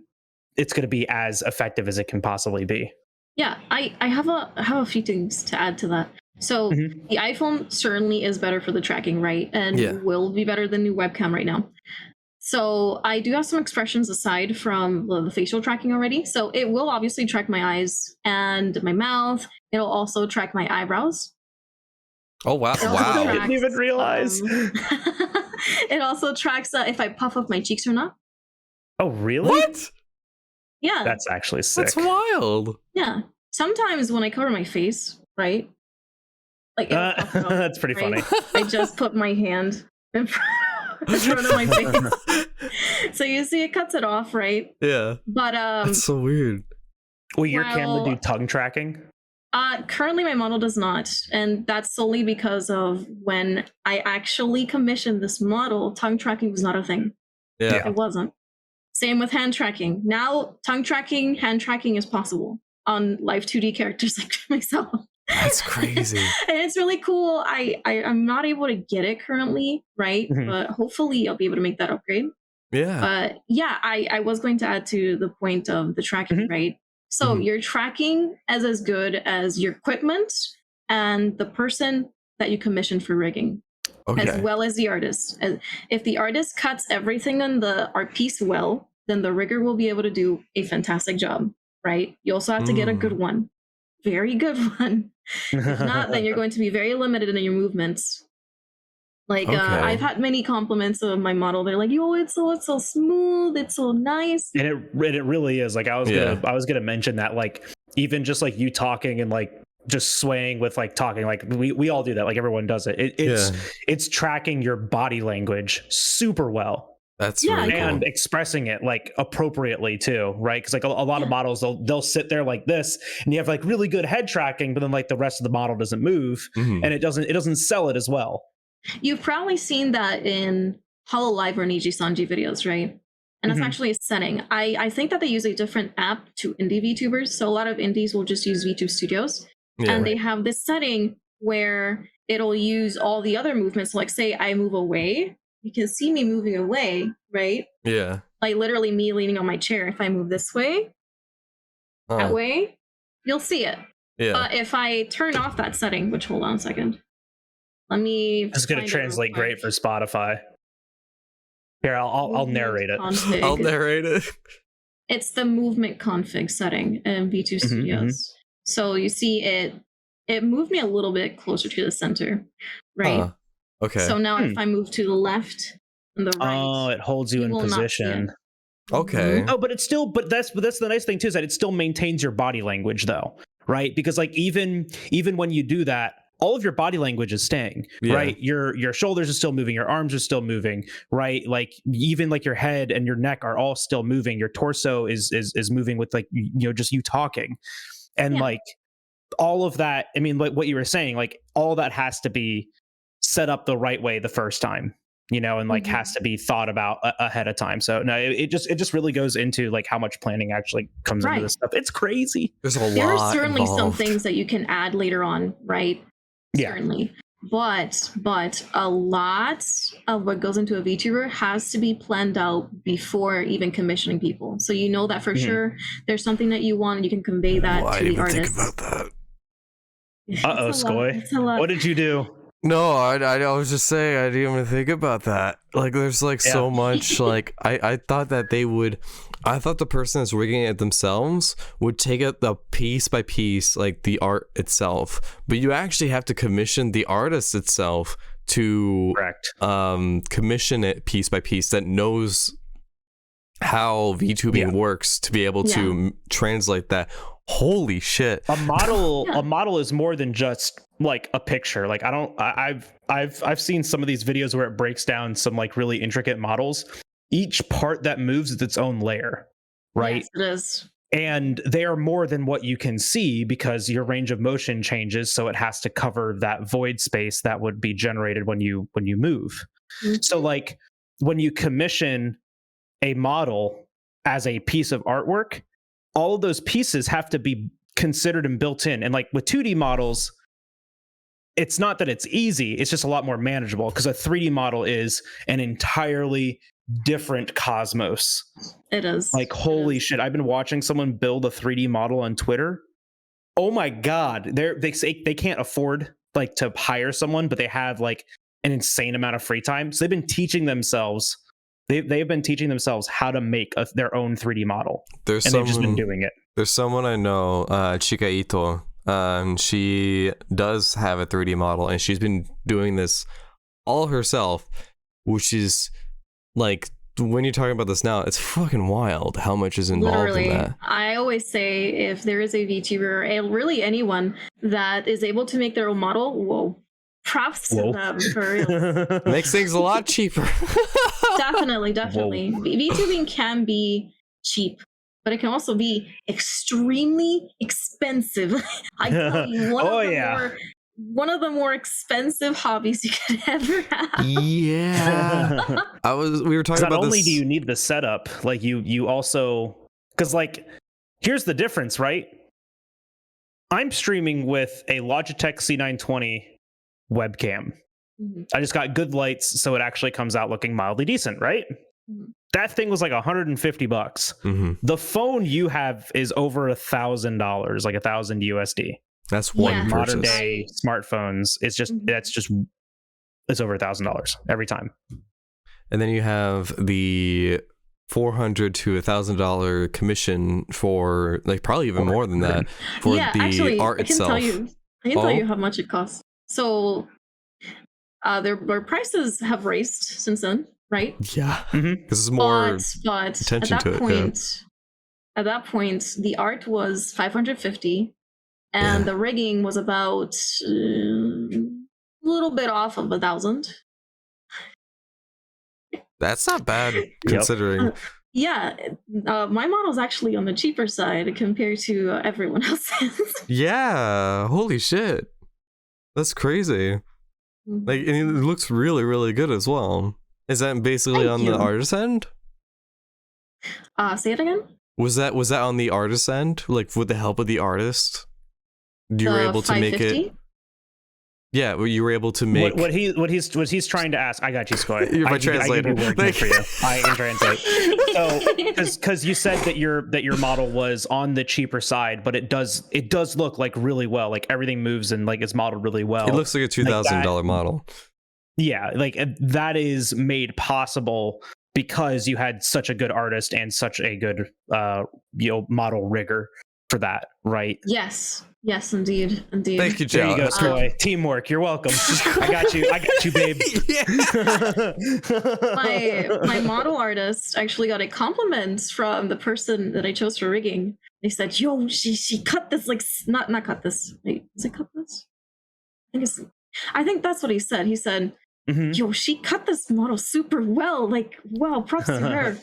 it's going to be as effective as it can possibly be. Yeah, I have a few things to add to that. So the iPhone certainly is better for the tracking, right? And will be better than the webcam right now. So I do have some expressions aside from the facial tracking already. So it will obviously track my eyes and my mouth. It'll also track my eyebrows. Oh, wow. I didn't even realize. It also tracks if I puff up my cheeks or not. Oh, really? What? Yeah. That's actually sick. That's wild. Yeah. Sometimes when I cover my face, right? Like that's pretty funny. I just put my hand in front of my face. So you see it cuts it off, right? Yeah. But that's so weird. Will your camera do tongue tracking? Currently my model does not, and that's solely because of when I actually commissioned this model, tongue tracking was not a thing. Yeah. It wasn't. Same with hand tracking. Now tongue tracking, hand tracking is possible on live 2D characters like myself. That's crazy. And it's really cool. I'm not able to get it currently, right? But hopefully I'll be able to make that upgrade. Yeah. But yeah, I was going to add to the point of the tracking, right? So your tracking is as good as your equipment and the person that you commission for rigging, as well as the artist. If the artist cuts everything on the art piece well, then the rigger will be able to do a fantastic job, right? You also have to get a good one, very good one. If not, then you're going to be very limited in your movements. Like I've had many compliments of my model. They're like, "Yo, it's so smooth. It's so nice." And it really is. Like I was gonna mention that. Like even just like you talking and like just swaying with like talking. Like we all do that. Like everyone does it. It's tracking your body language super well. That's really cool. And expressing it like appropriately too, right? Because like a lot of models they'll sit there like this, and you have like really good head tracking, but then like the rest of the model doesn't move, and it doesn't sell it as well. You've probably seen that in Hololive or Niji Sanji videos, right? And that's actually a setting. I think that they use a different app to indie VTubers. So a lot of indies will just use VTube Studios. and they have this setting where it'll use all the other movements. So like say I move away, you can see me moving away, right? Yeah. Like literally me leaning on my chair. If I move this way, that way, you'll see it. Yeah. If I turn off that setting, which hold on a second, let me. It's gonna translate great for Spotify. Here, I'll narrate it. Config. I'll narrate it. It's the movement config setting in V2 Studios. So you see it moved me a little bit closer to the center, right? Okay. So now if I move to the left and the right, it holds you in position. Okay. Oh, but that's the nice thing too, is that it still maintains your body language though, right? Because like even when you do that, all of your body language is staying, right? Your shoulders are still moving, your arms are still moving, right? Like even like your head and your neck are all still moving. Your torso is moving with like, just you talking. And like all of that, I mean, like what you were saying, like all that has to be set up the right way the first time, and like has to be thought about ahead of time. So no, it just really goes into like how much planning actually comes into this stuff. It's crazy. There's a lot. There are certainly involved. some things that you can add later on, right? Yeah. Certainly. But a lot of what goes into a VTuber has to be planned out before even commissioning people. So you know that for sure there's something that you want and you can convey that to the artist. Think about that. Skoy. What did you do? No, I was just saying I didn't even think about that. Like there's like so much like I thought that I thought the person that's rigging it themselves would take it the piece by piece, like the art itself. But you actually have to commission the artist itself to commission it piece by piece that knows how VTubing works to be able to translate that. Holy shit. A model is more than just like a picture. Like I've seen some of these videos where it breaks down some like really intricate models. Each part that moves is its own layer, right? Yes, it is. And they are more than what you can see because your range of motion changes, so it has to cover that void space that would be generated when you move. So like when you commission a model as a piece of artwork, all of those pieces have to be considered and built in. And like with 2D models, it's not that it's easy, it's just a lot more manageable because a 3D model is an entirely different cosmos. It is. Like, holy shit. I've been watching someone build a 3D model on Twitter. Oh my God. They say they can't afford like to hire someone, but they have like an insane amount of free time. So they've been teaching themselves. They've been teaching themselves how to make their own 3D model. They've just been doing it. There's someone I know, Chika Ito. She does have a 3D model, and she's been doing this all herself, which is like when you're talking about this now, it's fucking wild how much is involved in that. I always say if there is a VTuber, or really anyone that is able to make their own model, whoa. Props to them for real. Makes things a lot cheaper. Definitely. VTubing can be cheap, but it can also be extremely expensive. I tell you, one of the more expensive hobbies you could ever have. Yeah. We were talking about not only this. do you need the setup, like you also, because like here's the difference, right? I'm streaming with a Logitech C920 webcam. I just got good lights, so it actually comes out looking mildly decent, right? That thing was like $150. The phone you have is over $1,000, like $1,000 USD. That's one purchase. Modern day smartphones, it's over $1,000 every time. And then you have the $400 to $1,000 commission for like probably even more than that for the art itself. I can tell you how much it costs. So their prices have raised since then, right? Yeah, this is more but attention at that to point, it. At that point, the art was $550, and the rigging was about a little bit off of $1,000. That's not bad considering. My model's actually on the cheaper side compared to everyone else's. Yeah, holy shit. That's crazy. Like, and it looks really, really good as well. Is that basically on the artist end? Say it again? Was that on the artist end? Like, with the help of the artist? You were The able to make it. 550? Yeah, well, you were able to make. What he's trying to ask. I got you, Skoy. You're my I can translator. be working for you. I can translate. So, because you said that your model was on the cheaper side, but it does look like really well. Like everything moves and like it's modeled really well. It looks like a $2,000 model. Yeah, like that is made possible because you had such a good artist and such a good model rigger for that, right? Yes, indeed. Thank you, There Joe. you go, Skoy. Teamwork. You're welcome. I got you, babe. My model artist actually got a compliment from the person that I chose for rigging. They said, "Yo, she cut this like not cut this. Wait, is it cut this? I think that's what he said. He said, "Yo, she cut this model super well. Like, wow, props to her."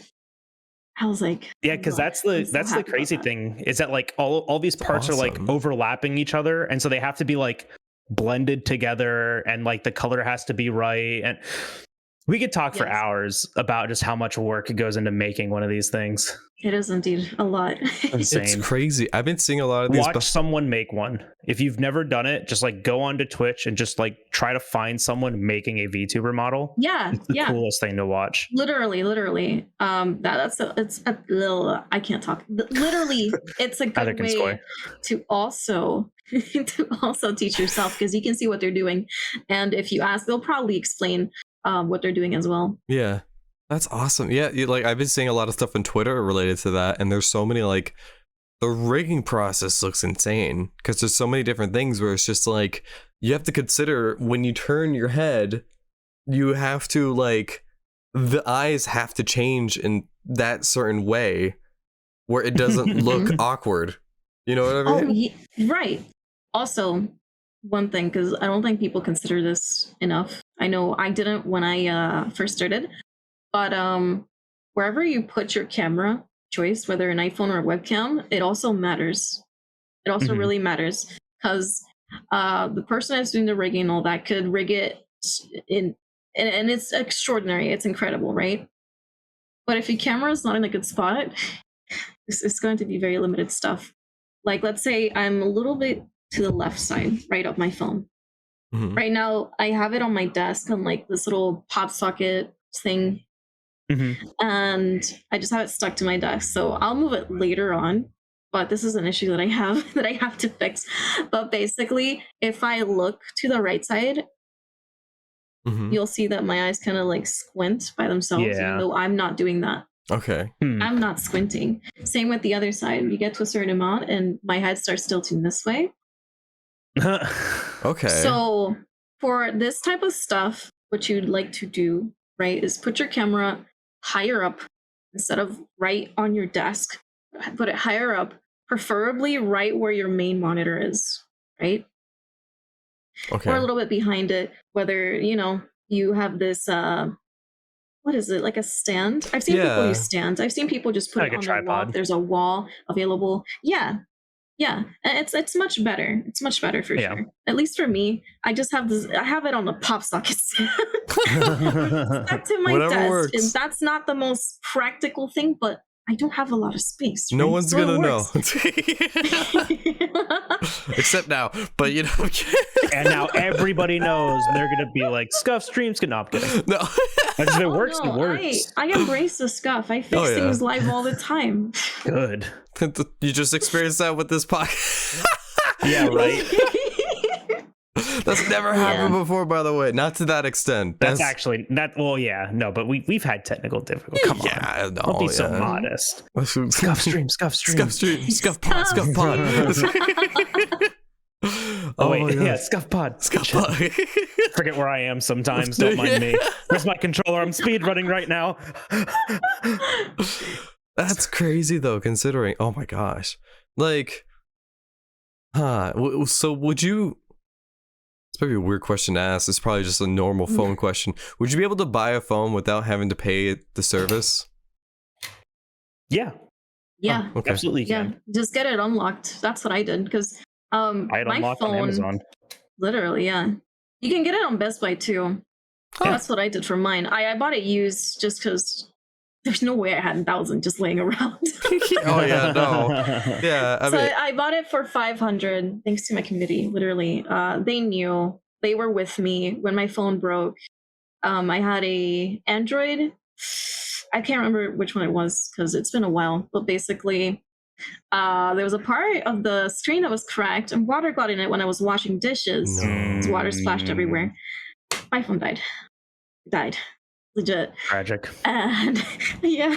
I was like, yeah, because that's the crazy thing is that like all these parts are like overlapping each other, and so they have to be like blended together, and like the color has to be right. And we could talk for hours about just how much work goes into making one of these things. It is indeed a lot. Insane. It's crazy. I've been seeing a lot of these. Watch someone make one. If you've never done it, just like go onto Twitch and just like try to find someone making a VTuber model. Yeah, it's the coolest thing to watch. Literally. It's a little. I can't talk. Literally, it's a good way to also teach yourself, because you can see what they're doing, and if you ask, they'll probably explain what they're doing as well. Yeah. That's awesome. Yeah, like I've been seeing a lot of stuff on Twitter related to that, and there's so many like the rigging process looks insane because there's so many different things where it's just like you have to consider when you turn your head, you have to like the eyes have to change in that certain way where it doesn't look awkward. You know what I mean? Oh, yeah, right. Also, one thing, because I don't think people consider this enough. I know I didn't when I first started. But wherever you put your camera choice, whether an iPhone or a webcam, it also matters. It also really matters, because the person that's doing the rigging and all that could rig it and it's extraordinary. It's incredible, right? But if your camera is not in a good spot, it's going to be very limited stuff. Like, let's say I'm a little bit to the left side, right, of my phone. Right now, I have it on my desk on like this little pop socket thing. And I just have it stuck to my desk, so I'll move it later on, but this is an issue that I have to fix. But basically, if I look to the right side, you'll see that my eyes kind of like squint by themselves, even though I'm not doing that. Okay. I'm not squinting. Same with the other side. You get to a certain amount and my head starts tilting this way. Okay. So for this type of stuff, what you'd like to do, right, is put your camera higher up instead of right on your desk. Put it higher up, preferably right where your main monitor is, right? Okay. Or a little bit behind it, whether, you have this, what is it, like a stand? I've seen people use stands. I've seen people just put like it on a the wall. tripod. There's a wall available. Yeah. And it's much better. It's much better for sure. At least for me, I just have this. I have it on the pop socket stand. Stuck to my Whatever desk. works. And that's not the most practical thing, but I don't have a lot of space. No right? one's So gonna it know. works. Except now, but and now everybody knows, and they're gonna be like, "Scuff streams can not kidding." No. If it works, no, it works. I embrace the scuff. I fix things live all the time. Good. You just experienced that with this podcast. Yeah, right. That's never happened before, by the way. Not to that extent. That's actually not. Well, yeah, no, but we've had technical difficulties. Come on, don't be so modest. Scuff stream, scuff stream, scuff pod, scuff pod. Oh wait, scuff pod. Forget where I am sometimes. Don't mind me. Where's my controller? I'm speed running right now. That's crazy though, considering. Oh my gosh, like, so would you? It's probably a weird question to ask. It's probably just a normal phone question. Would you be able to buy a phone without having to pay the service? Yeah. Yeah. Okay. Absolutely. Yeah. Just get it unlocked. That's what I did, because I had my unlocked phone, on Amazon. Literally, yeah. You can get it on Best Buy too. That's what I did for mine. I bought it used just because there's no way I had 1,000 just laying around. Oh yeah, no. Yeah, I So mean, I bought it for 500 thanks to my community. Literally, they knew, they were with me when my phone broke. I had a Android. I can't remember which one it was because it's been a while, but basically there was a part of the screen that was cracked and water got in it when I was washing dishes. No. Water splashed everywhere. My phone died legit. Tragic. And yeah,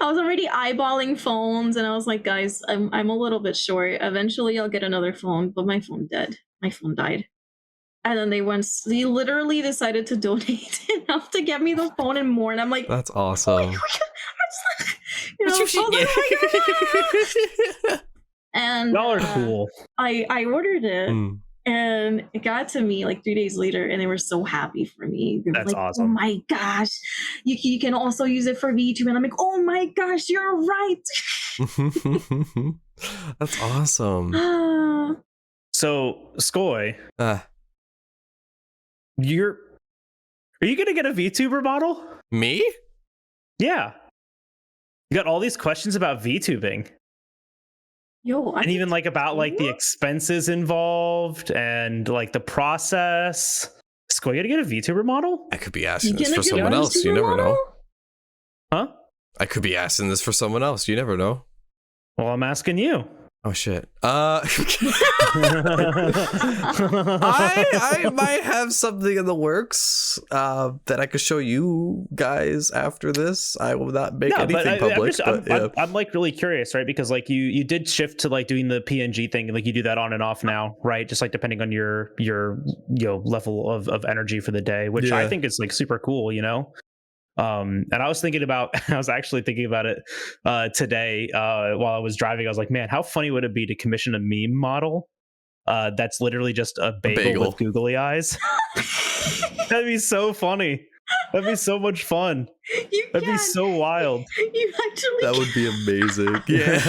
I was already eyeballing phones and I was like, guys, I'm a little bit short. Eventually I'll get another phone, but my phone died. And then they literally decided to donate enough to get me the phone and more. And I'm like, that's awesome. you know, I was like, oh my gosh. And Y'all are cool. I ordered it. Mm. And it got to me like 3 days later, and they were so happy for me. They were That's like, awesome. oh my gosh, you can also use it for VTube. And I'm like, oh my gosh, you're right. That's awesome. So, Skoy, Uh, are you gonna get a VTuber model? me? Yeah. You got all these questions about VTubing. Yo, And even like about like the expenses involved and like the process. Skoy, you gotta get a VTuber model? I could be asking You this gonna for get someone a else. You VTuber never know. model? Huh? I could be asking this for someone else. You never know. Well, I'm asking you. Oh shit. I might have something in the works that I could show you guys after this. I will not make anything public. I'm like really curious, right? Because like you did shift to like doing the PNG thing, like you do that on and off now, right? Just like depending on your level of energy for the day, which I think is like super cool, you know. And I was actually thinking about it today while I was driving. I was like, man, how funny would it be to commission a meme model that's literally just a bagel with googly eyes? That'd be so funny. That'd be so much fun. That'd be so wild. You actually That would be amazing. Yeah.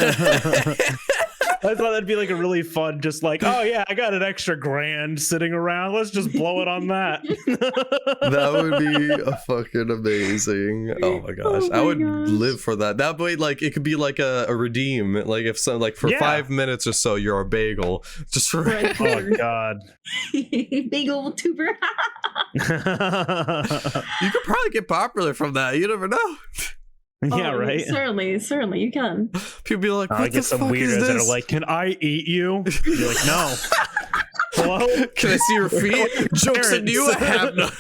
I thought that'd be like a really fun, just like, oh yeah, I got an extra $1,000 sitting around. Let's just blow it on that. That would be a fucking amazing. Oh my gosh. I would live for that. That way, like, it could be like a redeem. Like if some, like for 5 minutes or so, you're a bagel. Just for Oh god. bagel tuber. You could probably get popular from that. You never know. Yeah, right. Certainly, you can. People be like, what I the get some fuck is weirdos that this? are like, "Can I eat you?" You're like, "No." Hello? Can I see your feet? Jokes on you, I have none.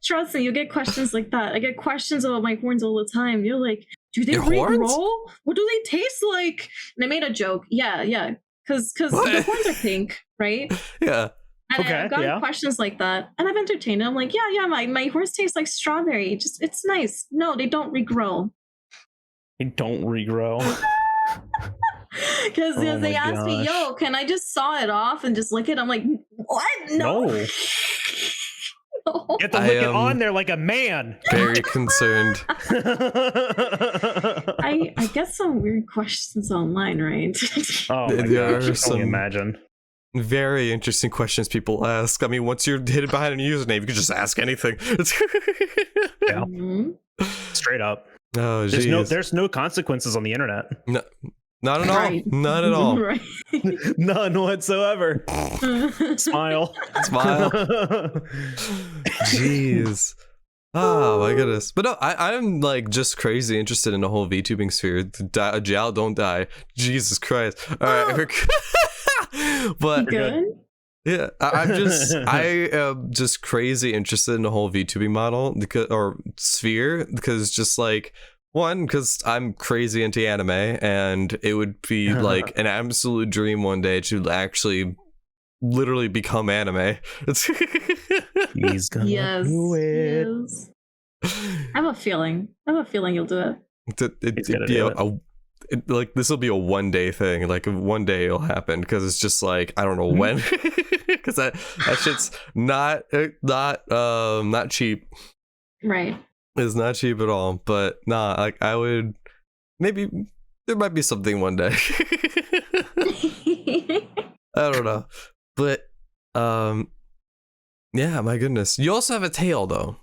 Trust me, you get questions like that. I get questions about my horns all the time. You're like, do they Your horns? roll? What do they taste like? And I made a joke. Yeah. Because What? the horns are pink, right? Yeah. And Okay, I've gotten questions like that, and I've entertained it. I'm like, yeah, my horse tastes like strawberry. Just it's nice. No, they don't regrow. They don't regrow. Because Oh they my asked me, gosh. yo, can I just saw it off and just lick it? I'm like, what? No. No. No. You have to I lick it am on there like a man. Very concerned. I get some weird questions online, right? Oh my There gosh, are I can some- only imagine. Very interesting questions people ask. I mean, once you're hidden behind a username, you can just ask anything. Yeah. Mhm. Straight up. Oh, jeez. There's no consequences on the internet. No, not at all. Right. Not at all. Right. None whatsoever. Smile. Smile. Jeez. Oh my goodness. But no, I'm like just crazy interested in the whole VTubing sphere. Jal, don't die. Jesus Christ. All right. But Good. yeah, I am just crazy interested in the whole VTubing model or sphere because just like because I'm crazy into anime and it would be like an absolute dream one day to actually literally become anime. He's gonna Yes. do it. Yes. I have a feeling you'll do it. He's gonna It'd be do like this will be a one day thing. Like one day it'll happen because it's just like I don't know when. Because that shit's not cheap. Right. It's not cheap at all. But nah, like I would maybe there might be something one day. I don't know, but yeah, my goodness. You also have a tail though.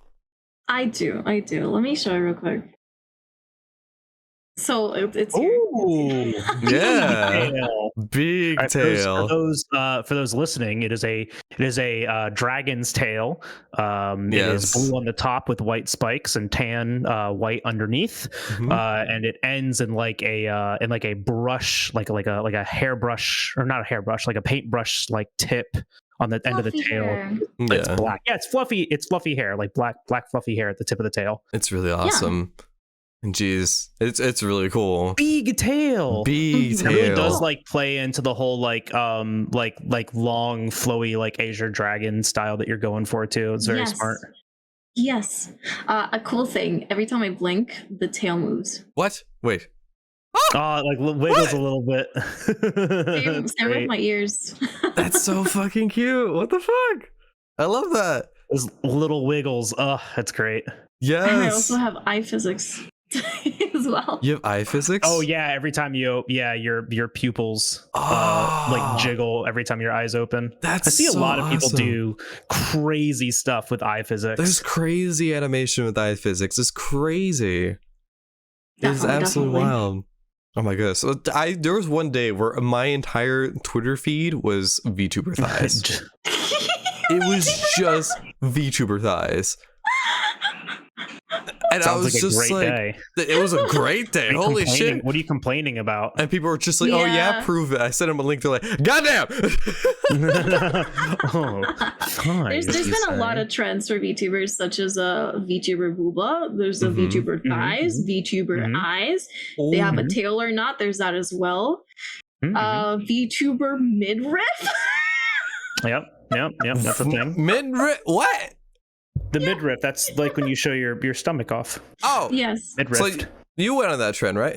I do. Let me show you real quick. So it's here. Ooh, Yeah. tail. Big All right, tail. for those listening, it is a dragon's tail. It is Yes. blue on the top with white spikes and tan white underneath, and it ends in like a brush, like a hairbrush, or not a hairbrush, like a paintbrush like tip on the end of the Fluffy tail. hair. It's Yeah. black. Yeah, it's fluffy. It's fluffy hair, like black fluffy hair at the tip of the tail. It's really awesome. And geez, it's really cool. Big tail. Big It tail. really does like play into the whole like long flowy like Azure Dragon style that you're going for too. It's very smart. Yes. A cool thing. Every time I blink, the tail moves. What? Wait. Oh, like wiggles a little bit. Same with my ears. That's so fucking cute. What the fuck? I love that. Those little wiggles. Oh, that's great. Yes. And I also have eye physics as well. You have eye physics? Oh yeah, every time your pupils Oh. like jiggle every time your eyes open. That's I see a so lot of people awesome. do crazy stuff with eye physics. There's crazy animation with eye physics. It's crazy. It's absolutely wild. Oh my goodness. There was one day where my entire Twitter feed was VTuber thighs. It was just VTuber thighs. And Sounds I was like a just great like, day. it was a great day. Holy shit. What are you complaining about? And people were just like, oh yeah, Yeah. prove it. I sent them a link. They're like, goddamn. Oh, fine, There's been a lot of trends for VTubers, such as VTuber booba. There's a Mhm. VTuber thighs, VTuber Mhm. eyes. They have a tail or not. There's that as well. VTuber midriff. Yep. That's a thing. What? The midriff. That's like when you show your stomach off. Oh. Yes. Midriff. So you went on that trend, right?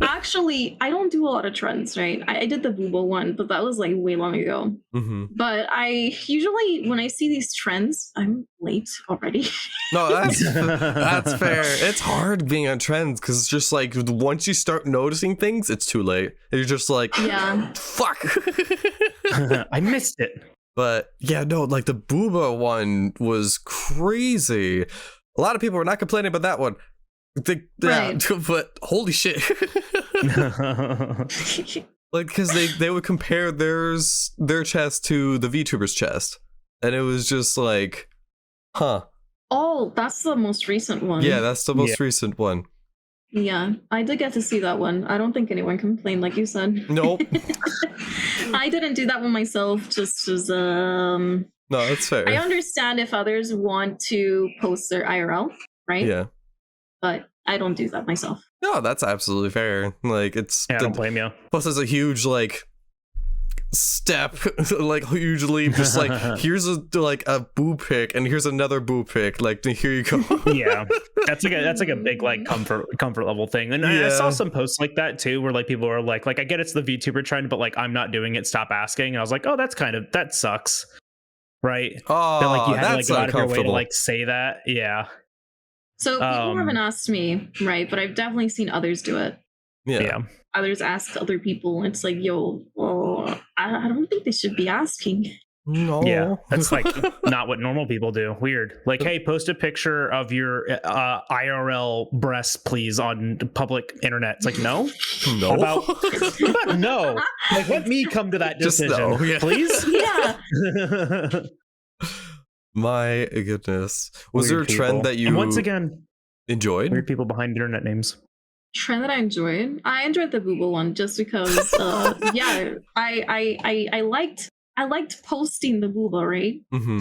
Actually, I don't do a lot of trends, right? I did the booba one, but that was like way long ago. Mm-hmm. But I usually, when I see these trends, I'm late already. No, that's fair. It's hard being on trends because it's just like once you start noticing things, it's too late. You're just like, Yeah. fuck. I missed it. But yeah, no, like the booba one was crazy. A lot of people were not complaining about that one. Right. But holy shit. Like, because they would compare their chest to the VTuber's chest. And it was just like, huh. Oh, that's the most recent one. Yeah, that's the most recent one. Yeah, I did get to see that one. I don't think anyone complained, like you said. Nope. I didn't do that one myself, just as No, that's fair. I understand if others want to post their IRL, right? Yeah. But I don't do that myself. No, that's absolutely fair. Like, it's Yeah, I don't blame you. plus it's a huge like step, like huge leap. Just like here's a boob pic, and here's another boob pic. Like, here you go. Yeah, that's like a big like comfort level thing. And I saw some posts like that too, where like people are like I get it's the VTuber trend, but like I'm not doing it. Stop asking. And I was like, oh, that sucks, right? Oh, That like you had to like that's go out of your way to uncomfortable. like say that. Yeah. So people haven't asked me, right? But I've definitely seen others do it. Yeah. Others ask other people. It's like, yo, well, I don't think they should be asking. No. Yeah, that's like not what normal people do. Weird. Like, hey, post a picture of your IRL breasts, please, on public internet. It's like, no. No. About no. Like, let me come to that Just decision, no, yeah. please. Yeah. My goodness. Was there a Weird trend people. that you And once again, enjoyed? weird people behind internet names. Trend that I enjoyed. I enjoyed the booba one just because yeah, I liked posting the booba, right? Mm-hmm.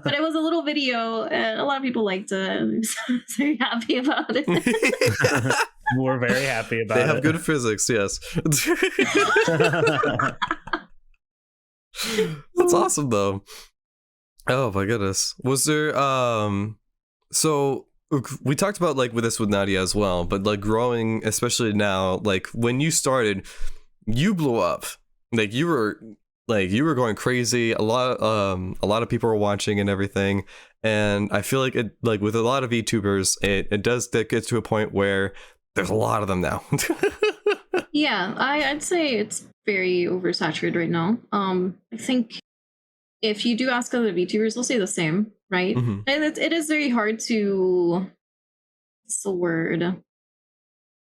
But it was a little video and a lot of people liked it. I'm so very happy about it. We're very happy about They it. have good physics, yes. That's awesome though. Oh my goodness. Was there so we talked about like with this with Nadia as well, but like growing, especially now, like when you started, you blew up. Like you were going crazy. A lot of people were watching and everything. And I feel like it, like with a lot of VTubers, it does get to a point where there's a lot of them now. Yeah, I'd say it's very oversaturated right now. I think if you do ask other VTubers, they'll say the same, right? Mhm. And it is very hard to, what's the word?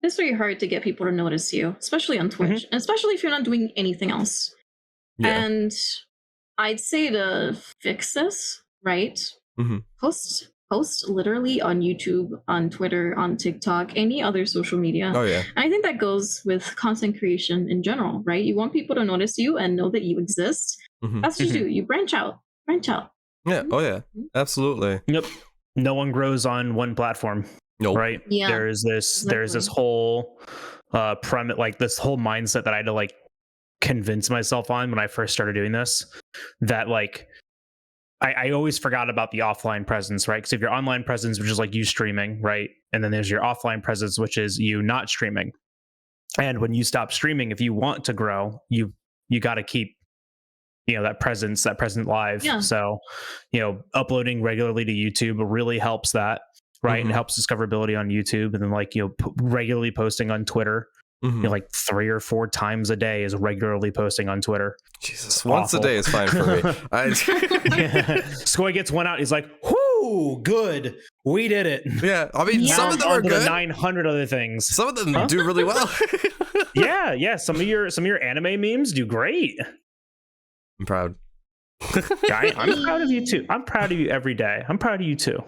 It's very hard to get people to notice you, especially on Twitch, and especially if you're not doing anything else. Yeah. And I'd say to fix this, right? Mhm. Post literally on YouTube, on Twitter, on TikTok, any other social media. Oh yeah. And I think that goes with content creation in general, right? You want people to notice you and know that you exist. Mhm. That's what you do. You branch out. Yeah. Oh yeah. Absolutely. Yep. No one grows on one platform. Nope. Right. Yeah. There's this whole premise, like this whole mindset that I had to like convince myself on when I first started doing this, that like I always forgot about the offline presence, right? Because if your online presence, which is like you streaming, right? And then there's your offline presence, which is you not streaming. And when you stop streaming, if you want to grow, you got to keep, that present live. Yeah. So, uploading regularly to YouTube really helps that, right? Mhm. It helps discoverability on YouTube. And then like, regularly posting on Twitter, Mhm. like 3 or 4 times a day is regularly posting on Twitter. Jesus, once a Awful. day is fine for me. Skoy gets one out. He's like, "Whoo, good, we did it." Yeah, I mean, Yeah. some of them are On to good. the 900 other things. Some of them Huh? do really well. Yeah. Some of your anime memes do great. I'm proud. Guy, I'm proud of you too. I'm proud of you every day. I'm proud of you too.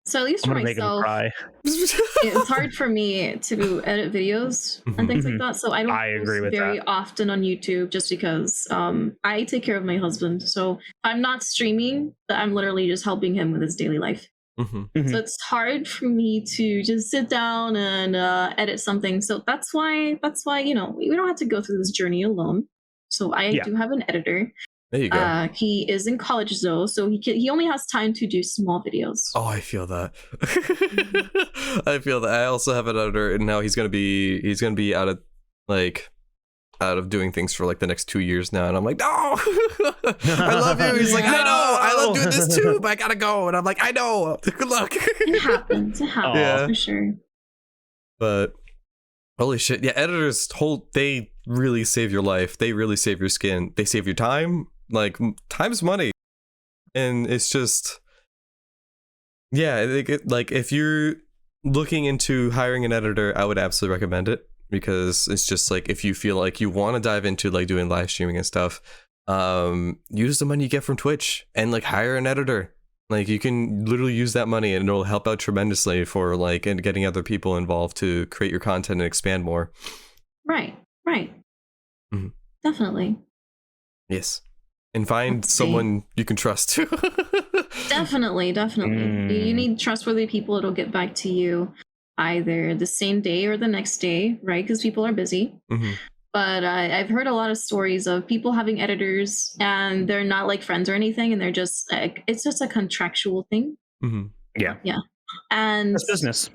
So at least I'm for gonna make him myself, cry. it's hard for me to edit videos and things like Mhm. that. So I don't I agree post with very that. often on YouTube just because I take care of my husband. So if I'm not streaming, I'm literally just helping him with his daily life. Mhm. Mhm. So it's hard for me to just sit down and edit something. So that's why we don't have to go through this journey alone. So I Yeah. do have an editor. There you go. He is in college though, so he only has time to do small videos. Oh, I feel that. I feel that. I also have an editor, and now he's gonna be out of doing things for like the next 2 years now, and I'm like, no, I love you. He's like, I know, I love doing this too, but I gotta go, and I'm like, I know. Good luck. It happens Yeah. for sure. But holy shit, yeah, editors they really save your life. They really save your skin. They save your time. Like, time's money. And it's just, yeah, like if you're looking into hiring an editor, I would absolutely recommend it, because it's just like, if you feel like you want to dive into like doing live streaming and stuff, use the money you get from Twitch and like hire an editor. Like, you can literally use that money and it'll help out tremendously for like and getting other people involved to create your content and expand more. Right. Mhm. Definitely. Yes. And find Let's see. someone you can trust too. Definitely. You need trustworthy people. It'll get back to you either the same day or the next day, right? Because people are busy. Mhm. But I've heard a lot of stories of people having editors and they're not like friends or anything, and they're just like, it's just a contractual thing. Mhm. Yeah. And It's business.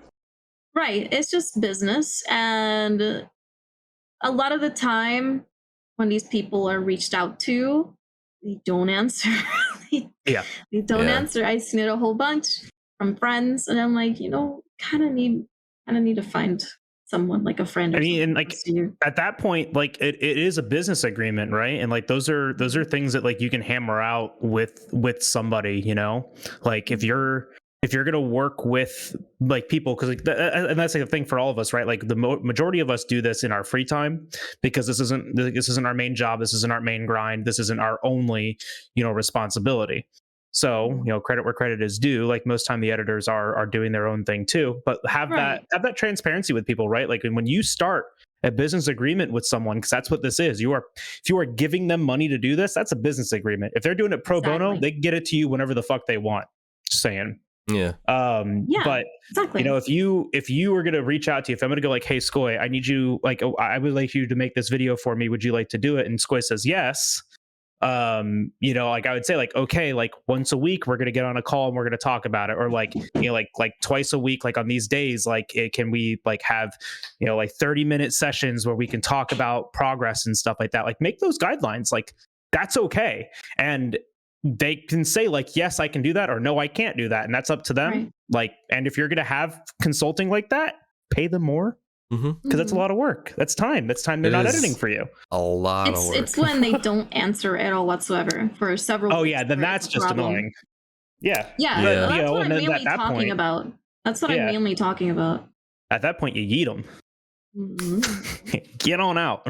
right, it's just business. And a lot of the time when these people are reached out to, they don't answer. Yeah. They don't Yeah. answer. I've seen it a whole bunch from friends, and I'm like, kind of need to find someone like a friend. Or I mean, something and like close to you. at that point, like it is a business agreement, right? And like those are things that like you can hammer out with somebody, like if you're gonna work with like people, because like and that's like a thing for all of us, right? Like the majority of us do this in our free time, because this isn't our main job, this isn't our main grind, this isn't our only responsibility. So credit where credit is due. Like most time the editors are doing their own thing too, but have Right. that transparency with people, right? Like when you start a business agreement with someone, because that's what this is. If you are giving them money to do this, that's a business agreement. If they're doing it pro bono, Exactly. they can get it to you whenever the fuck they want. Just saying. Yeah. Yeah. But Exactly. if you were gonna reach out to you, if I'm gonna go like, hey Skoy, I need you, like, I would like you to make this video for me. Would you like to do it? And Skoy says yes. Like I would say like, okay, like once a week we're gonna get on a call and we're gonna talk about it, or like like twice a week, like on these days, like can we like have like 30-minute sessions where we can talk about progress and stuff like that. Like make those guidelines, like that's okay. And they can say like, yes, I can do that, or no, I can't do that, and that's up to them. Right. Like, and if you're gonna have consulting like that, pay them more. because that's a lot of work. That's time they're not editing for you. A lot of work. It's when they don't answer at all whatsoever for several Oh weeks yeah, then where that's it's a just problem. annoying. Yeah. Yeah, Yeah. that's what I'm and then mainly at that talking point, about. That's what Yeah. I'm mainly talking about. At that point, you yeet them. Mhm. Get on out.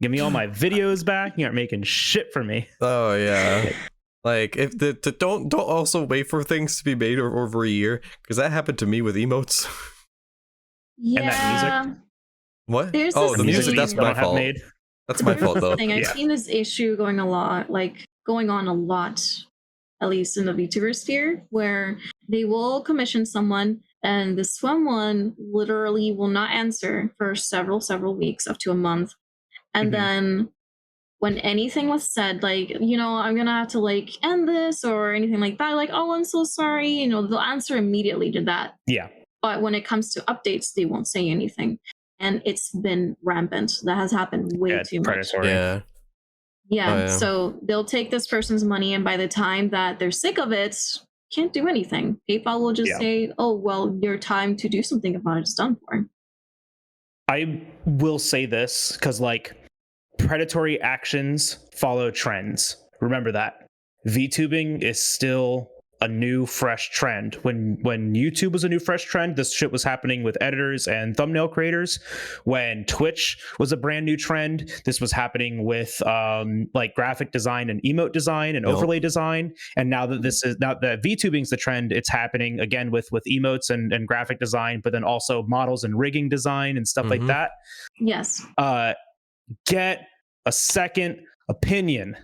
Give me all my videos back. You aren't making shit for me. Oh yeah. Like if don't also wait for things to be made over a year, because that happened to me with emotes. Yeah. And that What? There's Oh, this the music. thing- That's Still my don't have fault. made. That's my There's fault this though. thing. I've Yeah. seen this issue going on a lot, at least in the VTuber sphere, where they will commission someone and this someone literally will not answer for several weeks, up to a month. And Mhm. then when anything was said, like, I'm gonna have to like end this or anything like that, like, oh, I'm so sorry, they'll answer immediately to that. Yeah. But when it comes to updates, they won't say anything. And it's been rampant. That has happened way too much. Predatory. Yeah. Yeah, Oh, yeah. so they'll take this person's money, and by the time that they're sick of it, can't do anything. PayPal will just Yeah. say, oh, well, your time to do something about it is done for. I will say this because, like, predatory actions follow trends. Remember that. VTubing is still a new, fresh trend. When YouTube was a new, fresh trend, this shit was happening with editors and thumbnail creators. When Twitch was a brand new trend, this was happening with like graphic design and emote design and overlay design. And now that VTubing's the trend, it's happening again with emotes and graphic design, but then also models and rigging design and stuff like Mhm. that. Yes. Get a second opinion,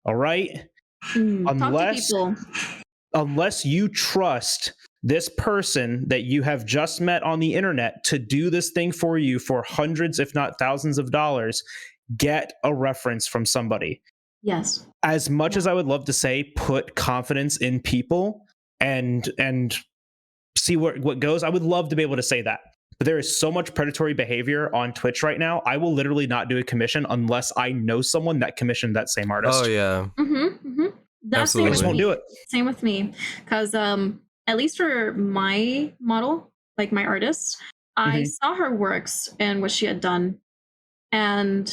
all right? Talk to people. Unless you trust this person that you have just met on the internet to do this thing for you for hundreds, if not thousands of dollars, get a reference from somebody. Yes. As much as I would love to say, put confidence in people and see what goes, I would love to be able to say that. But there is so much predatory behavior on Twitch right now. I will literally not do a commission unless I know someone that commissioned that same artist. Oh yeah. That's I Absolutely. just won't do it. Same with me, because at least for my model, like my artist, I saw her works and what she had done, and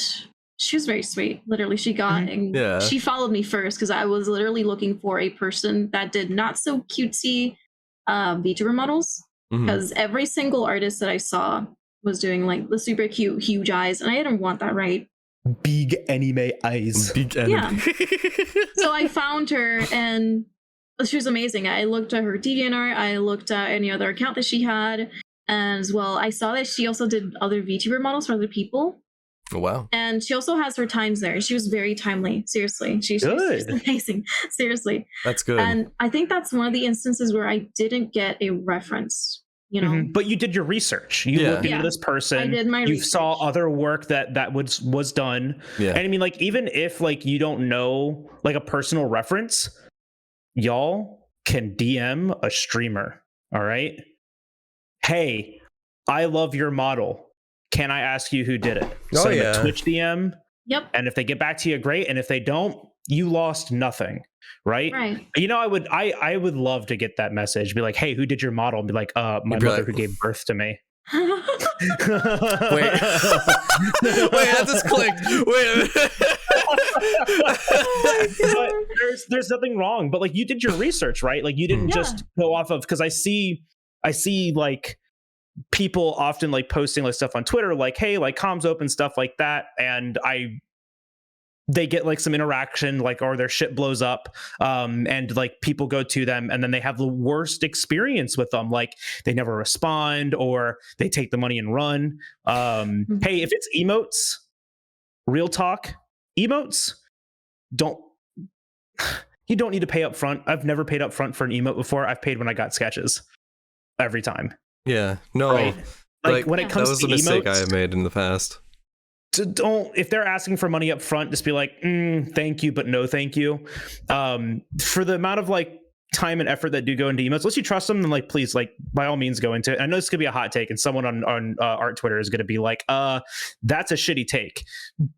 she was very sweet. Literally, she got and Yeah. she followed me first because I was literally looking for a person that did not so cutesy VTuber models, Mhm. because every single artist that I saw was doing like the super cute, huge eyes, and I didn't want that, right? Big anime eyes. Big enemy. So I found her, and she was amazing. I looked at her DeviantArt, I looked at any other account that she had, and as well, I saw that she also did other VTuber models for other people. Oh, wow. And she also has her times there. She was very timely. Seriously, she's amazing. Seriously, That's good. and I think that's one of the instances where I didn't get a reference. But you did your research. You looked into this person. I did my you research. saw other work that was done. Yeah. And I mean, like, even if like you don't know like a personal reference, y'all can DM a streamer. All right. Hey, I love your model. Can I ask you who did it? Oh, Send them yeah. a Twitch DM. Yep. And if they get back to you, great. And if they don't, you lost nothing. Right. Right. I would love to get that message. Be like, hey, who did your model? And be like, my You'd be mother like, who gave birth to me. Wait. Wait, that just clicked. Wait a minute. But there's nothing wrong. But like, you did your research, right? Like, you didn't just go off of, because I see like people often like posting like stuff on Twitter, like, hey, like comms open, stuff like that, and they get like some interaction, like, or their shit blows up, and like people go to them and then they have the worst experience with them. Like, they never respond, or they take the money and run. Hey, if it's emotes, real talk, emotes, you don't need to pay up front. I've never paid up front for an emote before. I've paid when I got sketches every time. Yeah. No. Right? Like when it comes that was to a mistake I emotes, have made in the past. if they're asking for money up front, just be like, thank you, but no thank you. For the amount of like time and effort that do go into emails, unless you trust them, then like, please, like, by all means go into it. I know this could be a hot take, and someone on art Twitter is going to be like, that's a shitty take,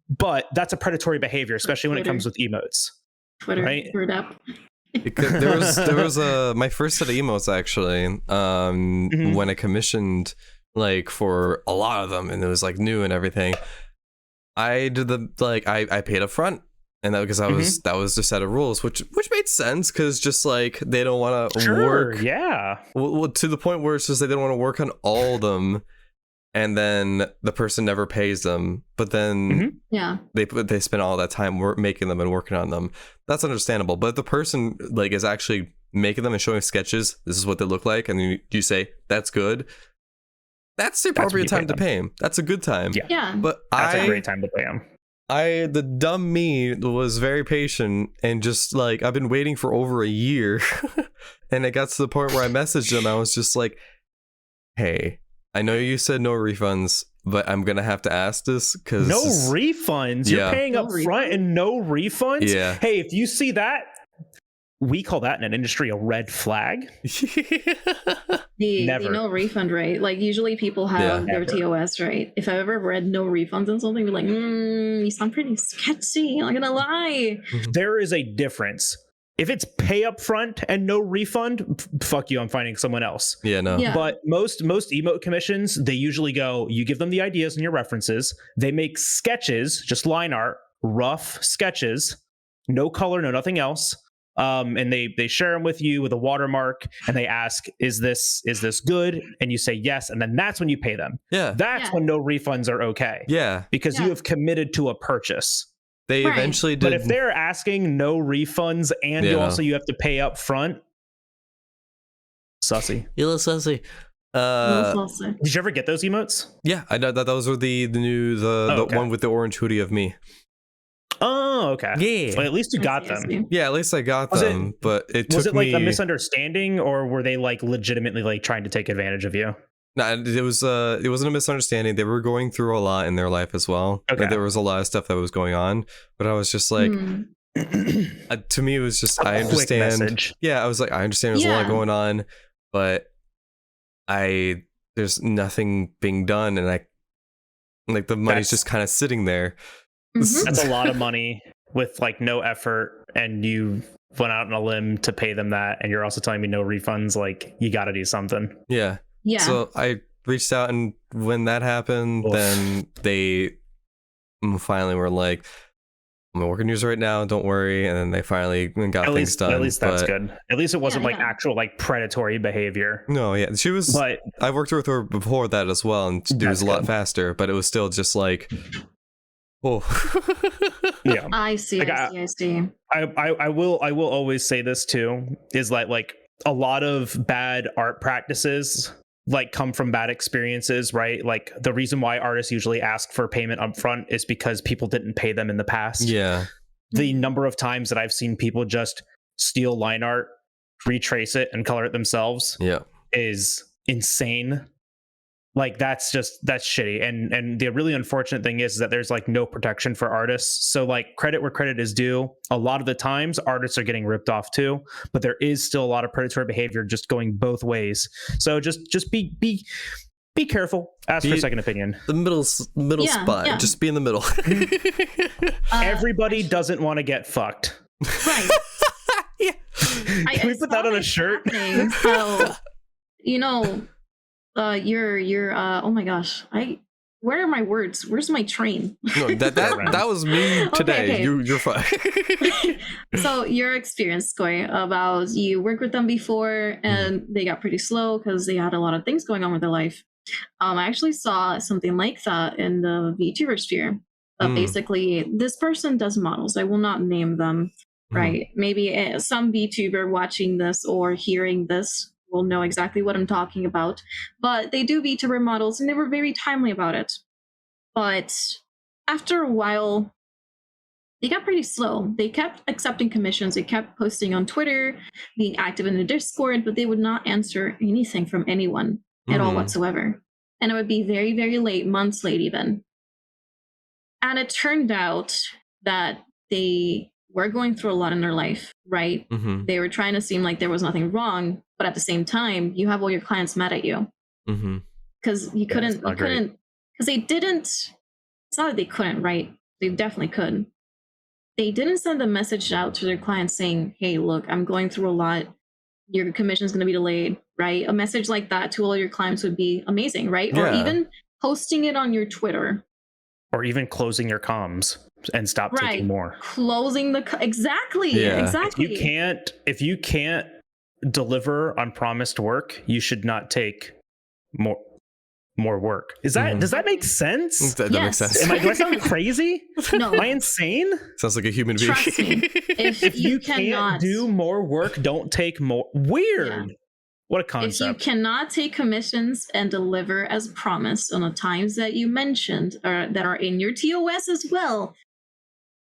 but that's a predatory behavior, especially when it comes with emotes. Twitter, right? Word up. There was my first set of emotes actually, when I commissioned like for a lot of them, and it was like new and everything. I did I paid up front, and that because that was the set of rules, which made sense because just like they don't want to work, well, to the point where it's just they don't want to work on all of them, and then the person never pays them, but then they spend all that time making them and working on them. That's understandable, but if the person like is actually making them and showing sketches, this is what they look like, and you say that's good. That's the appropriate time to pay him. That's a good time. Yeah. But that's a great time to pay him. The dumb me was very patient and just like, I've been waiting for over a year. And it got to the point where I messaged him. I was just like, hey, I know you said no refunds, but I'm going to have to ask this because no refunds. You're paying up front and no refunds. Yeah. Hey, if you see that, we call that in an industry a red flag. The no refund rate. Like usually people have their TOS right. If I ever read no refunds on something, be like, you sound pretty sketchy. I'm not gonna lie. There is a difference. If it's pay up front and no refund, fuck you, I'm finding someone else. Yeah, no. Yeah. But most emote commissions, they usually go, you give them the ideas and your references. They make sketches, just line art, rough sketches, no color, no nothing else. And they share them with you with a watermark, and they ask, is this good? And you say yes, and then that's when you pay them. That's when no refunds are okay. Because you have committed to a purchase. They eventually did. But if they're asking no refunds and you have to pay up front, sussy. You little sussy. Did you ever get those emotes? Yeah, I know that those were the new the one with the orange hoodie of me. Oh, okay. Yeah. Well, at least you got them. Yeah, at least I got them. But it took was it like me... a misunderstanding, or were they like legitimately like trying to take advantage of you? No, it wasn't a misunderstanding. They were going through a lot in their life as well. Okay. Like, there was a lot of stuff that was going on, but I was just like, to me, it was just I understand. Message. Yeah, I was like, I understand there's a lot going on, but there's nothing being done, and the money's just kind of sitting there. That's a lot of money with like no effort, and you went out on a limb to pay them that, and you're also telling me no refunds. Like, you got to do something. Yeah. So I reached out, and when that happened, then they finally were like, I'm working news right now, don't worry. And then they finally got things done. At least that's good. At least it wasn't like actual like predatory behavior. No, yeah, she was. But I worked with her before that as well, and it was a lot faster. But it was still just like, oh, yeah. I see. I will always say this too, is like a lot of bad art practices like come from bad experiences, right? Like the reason why artists usually ask for payment up front is because people didn't pay them in the past. Yeah. The number of times that I've seen people just steal line art, retrace it, and color it themselves is insane. Like that's shitty. And the really unfortunate thing is that there's like no protection for artists. So like credit where credit is due. A lot of the times artists are getting ripped off too, but there is still a lot of predatory behavior just going both ways. So just be careful. Ask for a second opinion. The middle spot. Yeah. Just be in the middle. Everybody doesn't want to get fucked. Right. Can we put that on a shirt? So, you're oh my gosh, where are my words? Where's my train? No, that was me today. Okay. You're fine. So your experience, Skoj, about you worked with them before and they got pretty slow because they had a lot of things going on with their life. I actually saw something like that in the VTuber sphere. Basically, this person does models. I will not name them, right? Maybe some VTuber watching this or hearing this will know exactly what I'm talking about, but they do VTuber models and they were very timely about it. But after a while, they got pretty slow. They kept accepting commissions, they kept posting on Twitter, being active in the Discord, but they would not answer anything from anyone at all whatsoever. And it would be very, very late, months late even. And it turned out that they were going through a lot in their life, right? They were trying to seem like there was nothing wrong, but at the same time, you have all your clients mad at you because you couldn't, because they didn't. It's not that they couldn't, right? They definitely could. They didn't send a message out to their clients saying, "Hey, look, I'm going through a lot. Your commission's going to be delayed. right? A message like that to all your clients would be amazing, right? Or Yeah. even posting it on your Twitter. Or even closing your comms and stop taking more. Closing the exactly. If you can't deliver on promised work, you should not take more work. Does that make sense? That makes sense. Do I sound crazy? No. Am I insane? Sounds like a human being. Trust me. If you can't do more work, don't take more. Weird. Yeah. What a concept. If you cannot take commissions and deliver as promised on the times that you mentioned, or that are in your TOS as well,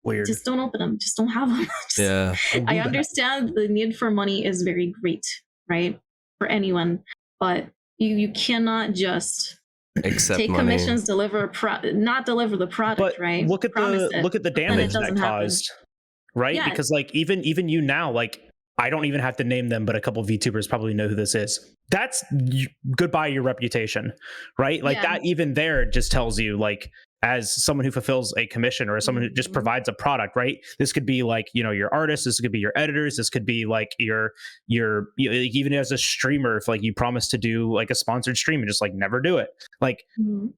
weird. Just don't open them. Just don't have them. Yeah. I understand the need for money is very great, right? For anyone, but you cannot just take money. Commissions, not deliver the product, but right? Look at the damage that caused, right? Yeah. Because like even you now, like I don't even have to name them, but a couple of VTubers probably know who this is. That's goodbye your reputation, right? Like that even there just tells you, like, as someone who fulfills a commission or as someone who just provides a product, right? This could be like, your artists, this could be your editors, this could be like your even as a streamer, if like you promise to do like a sponsored stream and just like never do it, like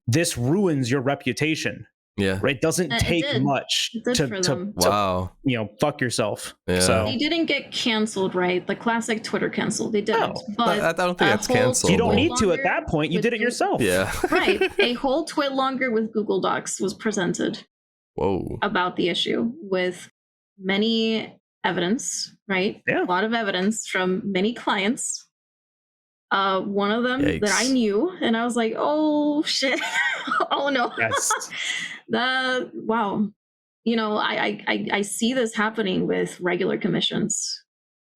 this ruins your reputation. Yeah. Right. Doesn't take much to fuck yourself. Yeah. So they didn't get canceled, right? The classic Twitter canceled. They didn't. No, but I don't think that's canceled. You don't need to at that point. You did it yourself. Yeah. Right. A whole twit longer with Google Docs was presented. Whoa. About the issue with many evidence, right? Yeah. A lot of evidence from many clients. One of them that I knew, and I was like, oh shit. Oh no. Yes. Wow. I see this happening with regular commissions,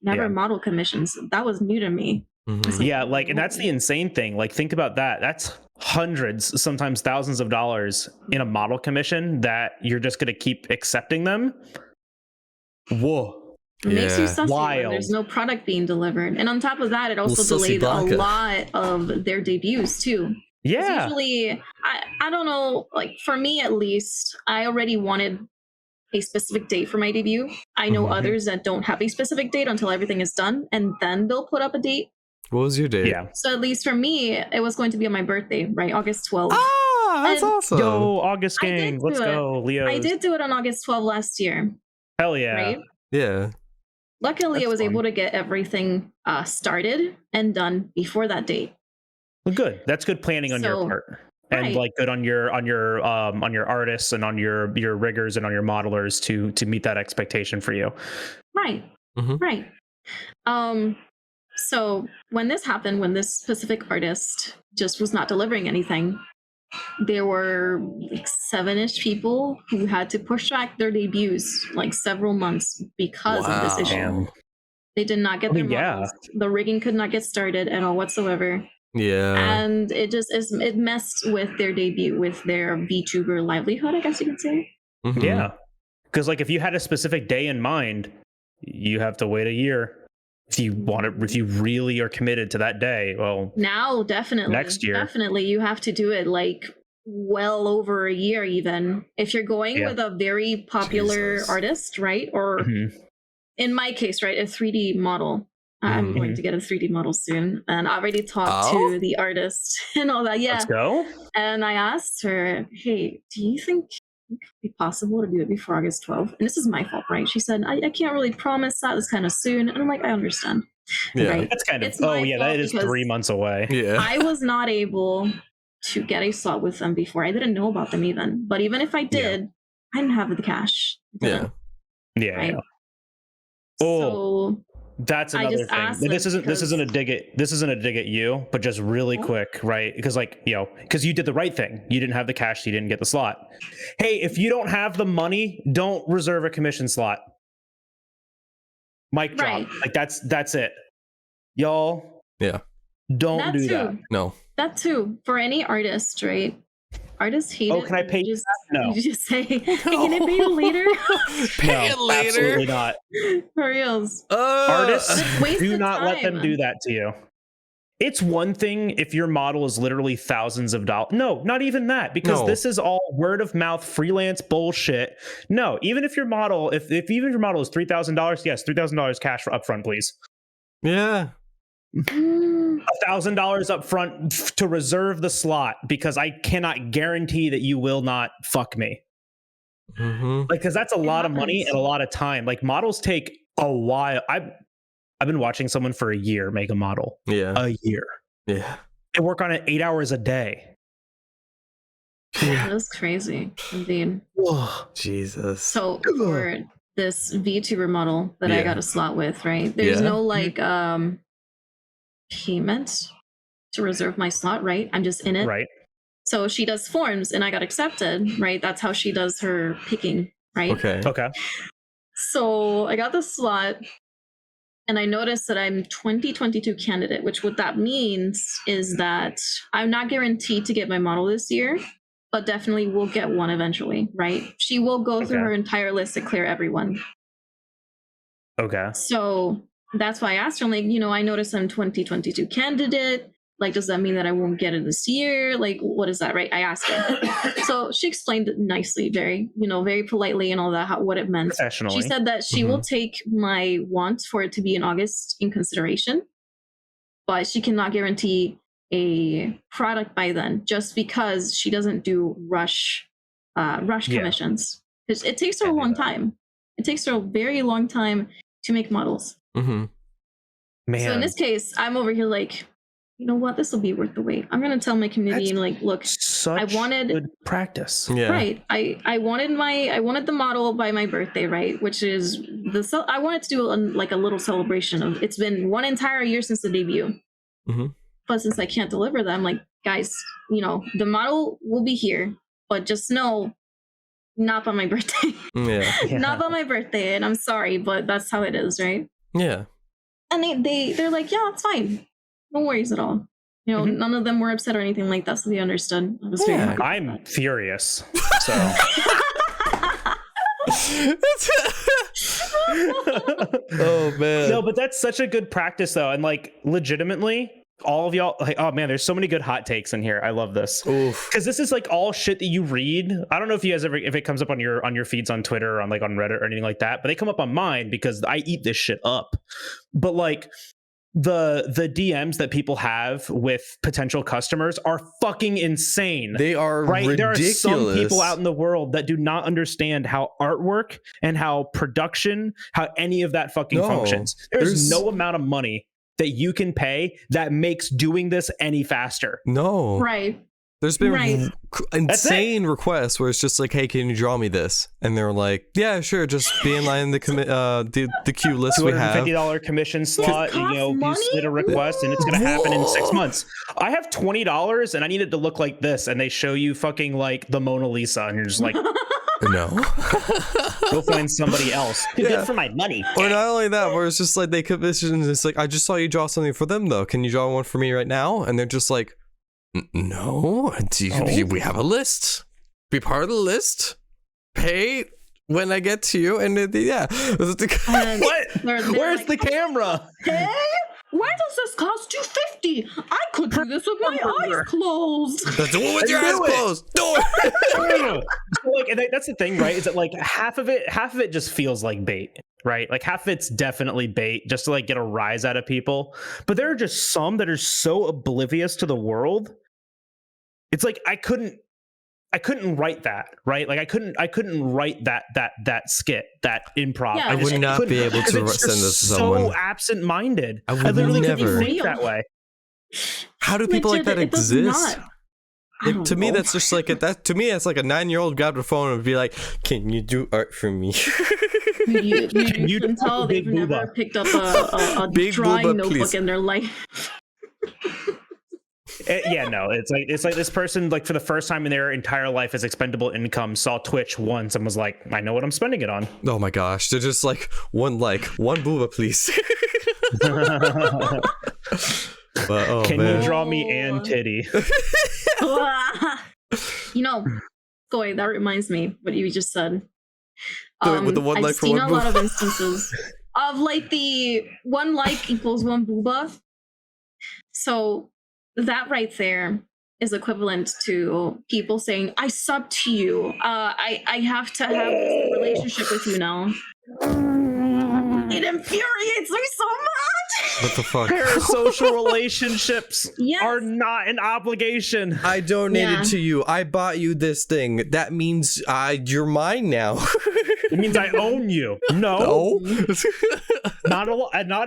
never model commissions. That was new to me. Mm-hmm. Like, and that's the insane thing. Like, think about that. That's hundreds, sometimes thousands of dollars in a model commission that you're just going to keep accepting them. Whoa. It makes you sussy when there's no product being delivered. And on top of that, it also delayed a lot of their debuts too. Yeah. Usually, I don't know, like for me at least, I already wanted a specific date for my debut. I know others that don't have a specific date until everything is done, and then they'll put up a date. What was your date? Yeah. So at least for me, it was going to be on my birthday, right? August 12th. Ah, that's awesome. Yo, August gang. Let's go, Leo. I did do it on August 12th last year. Hell yeah. Right? Yeah. Luckily, I was able to get everything started and done before that date. Well, good. That's good planning on your part, and like good on your artists and on your riggers and on your modelers to meet that expectation for you. Right. Right. So when this happened, when this specific artist just was not delivering anything, there were like 7-ish people who had to push back their debuts like several months because of this issue. They did not get their models. The rigging could not get started at all whatsoever. Yeah. And it messed with their debut, with their VTuber livelihood, I guess you could say. Yeah. Because like if you had a specific day in mind, you have to wait a year. If you really are committed to that day, well, now definitely next year, definitely you have to do it like well over a year, even if you're going with a very popular artist, right? Or in my case, right, a 3D model. I'm going to get a 3D model soon, and I already talked to the artist and all that. Yeah, let's go. And I asked her, "Hey, do you think it could be possible to do it before August 12th? And this is my fault, right?" She said, I can't really promise that. It's kind of soon. And I'm like, I understand. Yeah. Right? That's kind of, that is 3 months away. Yeah. I was not able to get a slot with them before. I didn't know about them even. But even if I did, I didn't have the cash. Yeah. Right? So that's another thing. This isn't a dig at you, but just really quick, right? Because because you did the right thing. You didn't have the cash, so you didn't get the slot. Hey, if you don't have the money, don't reserve a commission slot. Mic drop. Like that's it. Y'all. Yeah. Don't do that. No. That too. For any artist, right? Artists hate it. Oh, can I pay you? No. You just say, hey, can I pay you later? Pay it later. Absolutely not. For reals. Artists, do not let them do that to you. It's one thing if your model is literally thousands of dollars. No, not even that, because this is all word of mouth freelance bullshit. No, even if your model, if even your model is $3,000, yes, $3,000 cash for upfront, please. Yeah. $1,000 up front to reserve the slot because I cannot guarantee that you will not fuck me. Like, because that's a lot of money and a lot of time. Like, models take a while. I've been watching someone for a year make a model. Yeah. A year. Yeah. They work on it 8 hours a day. That's crazy, indeed. Jesus. So for this VTuber model that I got a slot with, right? There's no like payment to reserve my slot, right? I'm just in it. Right. So she does forms and I got accepted, right? That's how she does her picking, right? Okay. So I got the slot and I noticed that I'm 2022 candidate, which what that means is that I'm not guaranteed to get my model this year, but definitely will get one eventually, right? She will go through her entire list to clear everyone. Okay. So that's why I asked her, I'm like, you know, I noticed I'm 2022 candidate. Like, does that mean that I won't get it this year? Like, what is that, right? I asked her. So she explained it nicely, very, you know, very politely and all that, what it meant. Professionally. She said that she will take my want for it to be in August in consideration, but she cannot guarantee a product by then just because she doesn't do rush commissions. Because it takes her a long time. It takes her a very long time to make models. Man. So in this case, I'm over here like, you know what? This will be worth the wait. I'm gonna tell my community and like, look, I wanted good practice. Yeah. Right. I wanted the model by my birthday, right? Which is I wanted to do like a little celebration of it's been one entire year since the debut. But since I can't deliver them, like, guys, you know, the model will be here, but just know, not by my birthday. Not by my birthday, and I'm sorry, but that's how it is, right? Yeah. And they're like, yeah, it's fine. No worries at all. You know, none of them were upset or anything like that, so they understood. I was very happy. I'm furious. So Oh man. No, but that's such a good practice though. And like legitimately, all of y'all like, oh man, there's so many good hot takes in here. I love this. Because this is like all shit that you read. I don't know if you guys ever if it comes up on your feeds on Twitter or on like on Reddit or anything like that, but they come up on mine because I eat this shit up. But like the DMs that people have with potential customers are fucking insane. They are ridiculous. There are some people out in the world that do not understand how artwork and how production, how any of that fucking functions. There's no amount of money that you can pay that makes doing this any faster. No. Right. There's been insane requests where it's just like, hey, can you draw me this? And they're like, yeah, sure, just be in line in the queue list we have. $250 commission slot, you know, you submit a request and it's gonna happen in 6 months. I have $20 and I need it to look like this, and they show you fucking like the Mona Lisa, and you're just like, no. Go find somebody else. Good for my money. Or not only that, where it's just like they commission, it's like, I just saw you draw something for them though. Can you draw one for me right now? And they're just like, no, we have a list. Be part of the list. Pay when I get to you, and yeah. What? Where's like, the camera? Hey, why does this cost $250? I could do this with my eyes closed. That's the one with your eyes closed. Do it. Like, that's the thing, right? Is that like half of it just feels like bait, right? Like half of it's definitely bait just to like get a rise out of people. But there are just some that are so oblivious to the world. It's like I couldn't write that, right? Like I couldn't write that skit, that improv. Yeah, I would not be able to send this to someone. So absent-minded. I would literally never couldn't think that way. How do people like that exist? Like, to me, that's just like to me, it's like a 9-year-old grabbed a phone and would be like, "Can you do art for me?" You can tell they've never picked up a Big drawing booba, notebook please. in their life. Yeah, no, it's like this person, like for the first time in their entire life as expendable income, saw Twitch once and was like, I know what I'm spending it on. Oh my gosh, they're just like one booba, please. But, Can you draw me and titty? You know, Skoy, that reminds me what you just said. With the one I've like for seen one a lot of instances of like the 1 like equals 1 booba. So that right there is equivalent to people saying, I sub to you. I have to have this relationship with you now. It infuriates me so much. What the fuck? Parasocial relationships Yes. are not an obligation. I donated Yeah. to you. I bought you this thing. That means you're mine now. It means I own you. No, No. not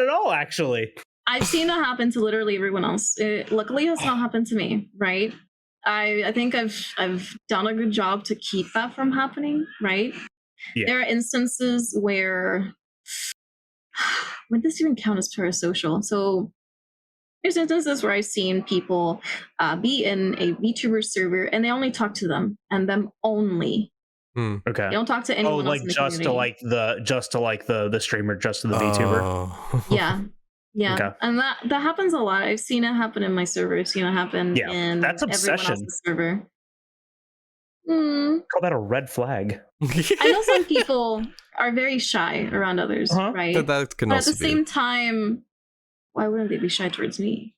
at all, actually. I've seen that happen to literally everyone else. Luckily, it's not happened to me, right? I think I've done a good job to keep that from happening, right? Yeah. There are instances where would this even count as parasocial? So there's instances where I've seen people be in a VTuber server and they only talk to them and them only. Okay. They don't talk to anyone else like in the just community. to like the streamer, just to the VTuber. Oh. Yeah, Okay. and that happens a lot. I've seen it happen in my server. I've seen it happen Yeah, in that's everyone obsession. else's server. Call that a red flag. I know some people are very shy around others, Uh-huh. right? That can But at also the be. same time, why wouldn't they be shy towards me?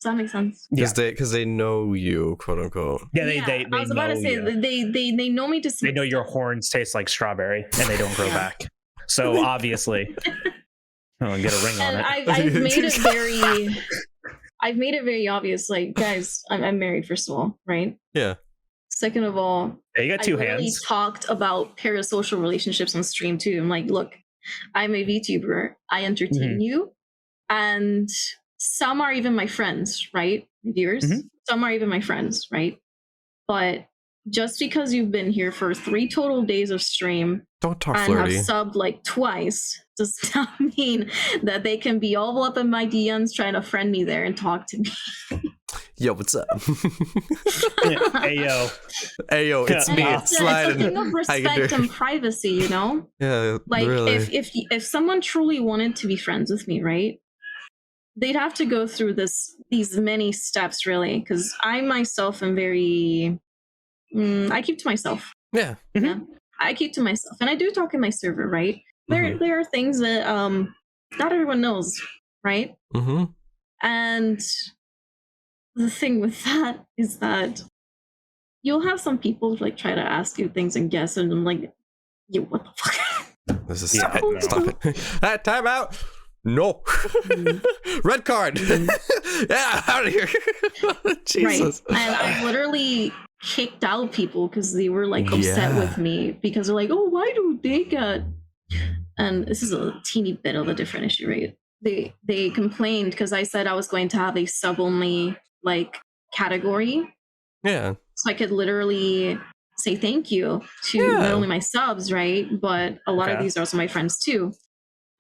Does that make sense? Because they know you, quote unquote. Yeah, they I was about to know say you. they know me to some They know your extent. horns taste like strawberry and they don't grow Yeah. back. So obviously, get a ring on And it. I've made it very obvious. Like, guys, I'm married, first of all, right? Yeah. Second of all, Yeah, you got two I literally hands. talked about parasocial relationships on stream too. I'm like, look, I'm a VTuber. I entertain you, and some are even my friends, right? Viewers. Some are even my friends, right? But just because you've been here for 3 total days of stream Don't talk and flirty. have subbed like twice does not mean that they can be all up in my DMs trying to friend me there and talk to me. Yo, what's up? Hey yo, Hey, yo, it's me. And It's it's a sliding. thing of respect and privacy, you know? Yeah, Like really. if someone truly wanted to be friends with me, right? They'd have to go through these many steps, really, because I myself am very I keep to myself. Yeah. Yeah. I keep to myself. And I do talk in my server, right? There are things that not everyone knows, right? Mm-hmm. And the thing with that is that you'll have some people like try to ask you things and guess, and I'm like, yo, what the fuck? This is Yeah, stop it. no. Stop it. Time out. No. Red card. Yeah, out of here. Jesus. Right. And I literally kicked out people because they were like upset Yeah. with me because they're like, oh, why do they get? And this is a teeny bit of a different issue, right? They complained because I said I was going to have a sub only like category, Yeah. so I could literally say thank you to Yeah. not only my subs, right, but a lot of Okay. these are also my friends too.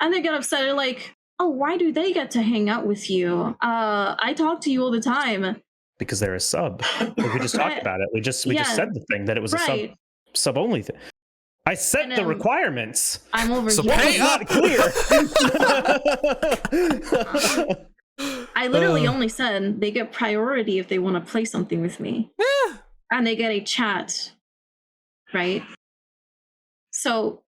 And they get upset. They're like, oh, why do they get to hang out with you? I talk to you all the time. because they're a sub. Like we just talked about it. We just said the thing that it was Right. a sub only thing. I set And, the requirements. I'm over So here. pay Not up. clear. I literally only said they get priority if they want to play something with me. Yeah. And they get a chat, right? So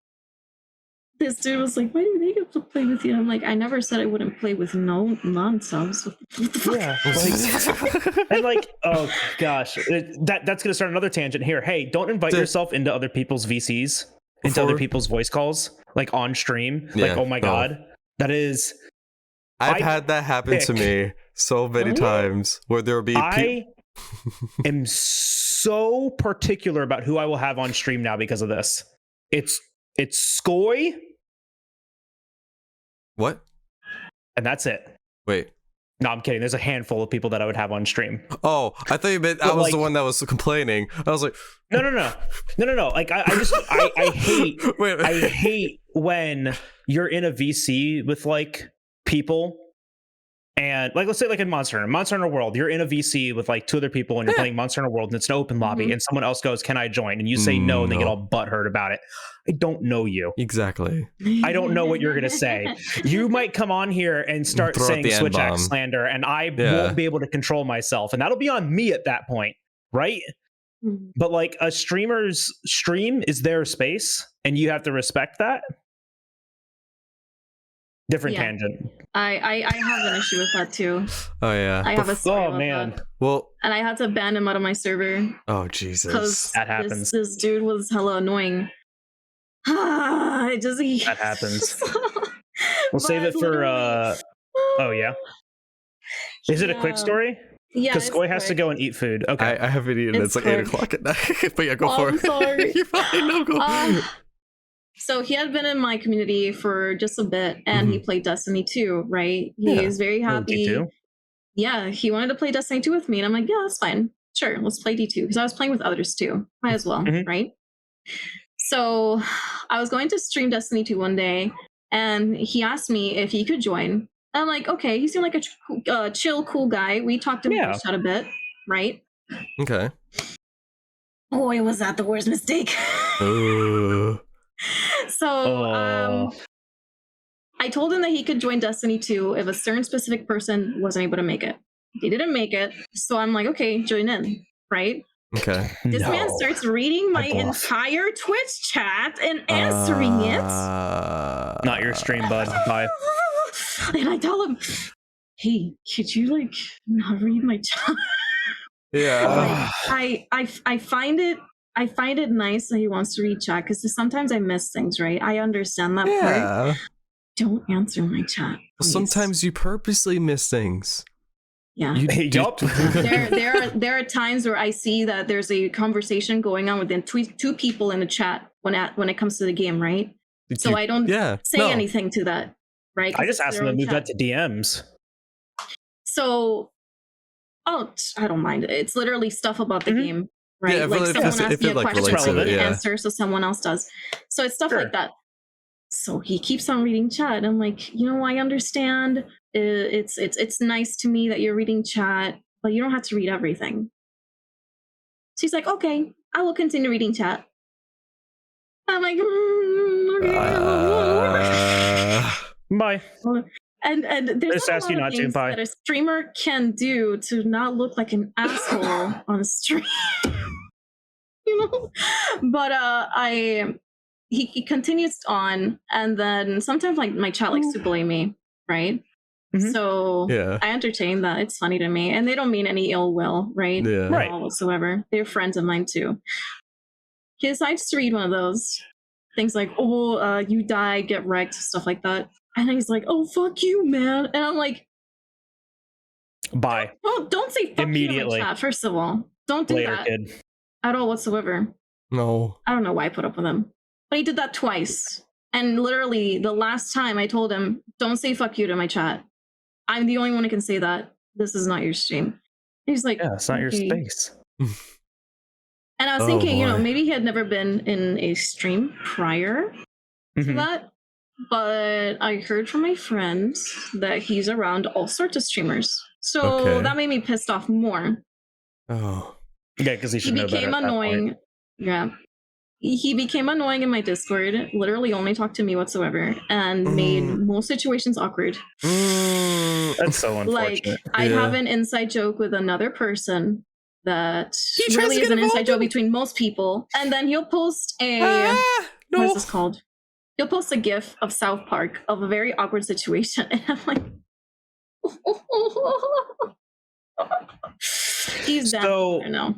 this dude was like, why do they get to play with you? I'm like, I never said I wouldn't play with non-subs. What the fuck? Yeah. And like, oh gosh, that's gonna start another tangent here. Hey, don't invite yourself into other people's VCs, into other people's voice calls, like on stream. Yeah, Like, oh my no. god, that is. I've I had that happen to pick- me so many times where there will be I am so particular about who I will have on stream now because of this. It's Skoy, What? and that's it. Wait. No, I'm kidding. There's a handful of people that I would have on stream. Oh, I thought you meant I But, was like- the one that was complaining. I was like, No. Like I hate wait. I hate when you're in a VC with like people and like let's say like in Monster Hunter World, you're in a VC with like 2 other people and you're playing Monster Hunter World and it's an open lobby and someone else goes, "Can I join?" and you say no and they get No. all butthurt about it. I don't know you. Exactly. I don't know what you're gonna say. You might come on here and start Throw out saying the Switch N-bomb. Axe slander and I Yeah. won't be able to control myself and that'll be on me at that point, right? But like a streamer's stream is their space and you have to respect that. Different Yeah. tangent. I have an issue with that too. Oh yeah. I have a story Oh about man. that. Well, And I had to ban him out of my server oh because Jesus. That happens. This dude was hella annoying. It just That happens. We'll save it for oh yeah. Is it a quick story? Yeah. Because Skoj has to go and eat food. Okay. I haven't eaten. It's like quick. 8 o'clock at night. But yeah, go for I'm it. sorry. You're fine. No, go. So he had been in my community for just a bit, and he played Destiny 2, right? He is very happy. D2? Yeah, he wanted to play Destiny 2 with me, and I'm like, yeah, that's fine. Sure, let's play D2. Because I was playing with others too. Might as well, right? So I was going to stream Destiny 2 one day, and he asked me if he could join. And I'm like, okay, he seemed like a chill, cool guy. We talked in voice chat a bit, right? Okay. Boy, was that the worst mistake. So I told him that he could join Destiny 2 if a certain specific person wasn't able to make it. They didn't make it, so I'm like, okay, join in, right? Okay. This man starts reading my entire Twitch chat and answering it. Not your stream, bud. Bye. And I tell him, hey, could you like not read my chat? Yeah. I find it nice that he wants to read chat because sometimes I miss things, right? I understand that part. Don't answer my chat. Please. Sometimes you purposely miss things. Yeah. Yup. there are times where I see that there's a conversation going on within two people in the chat when it comes to the game, right? So I don't say anything to that, right? I just asked them to move that to DMs. So, I don't mind. It's literally stuff about the game, right? Yeah, like someone asks me a question, I answer, so someone else does. So it's stuff like that. So he keeps on reading chat. I'm like, I understand. It's nice to me that you're reading chat, but you don't have to read everything. So he's like, okay, I will continue reading chat. I'm like, okay. Bye. And there's not a lot of things that a streamer can do to not look like an asshole on stream. But he continues on, and then sometimes like my chat likes to blame me, right? So I entertain that. It's funny to me, and they don't mean any ill will, right? Right. Whatsoever. They're friends of mine too. He decides to read one of those things like, you die, get wrecked, stuff like that. And he's like, oh, fuck you, man. And I'm like, bye. Don't say fuck immediately. You in chat, first of all. Don't do that kid. At all whatsoever. No. I don't know why I put up with him. But he did that twice. And literally, the last time I told him, don't say fuck you to my chat. I'm the only one who can say that. This is not your stream. He's like, yeah, it's not your space. And I was thinking, maybe he had never been in a stream prior to that. But I heard from my friends that he's around all sorts of streamers. So that made me pissed off more. Oh. Yeah, because he became annoying. Yeah. He became annoying in my Discord, literally only talked to me whatsoever, and made most situations awkward. That's so unfortunate. Like, I have an inside joke with another person that really is an inside joke between most people, and then he'll post what is this called? He'll post a GIF of South Park of a very awkward situation, and I'm like, he's down. So, I know.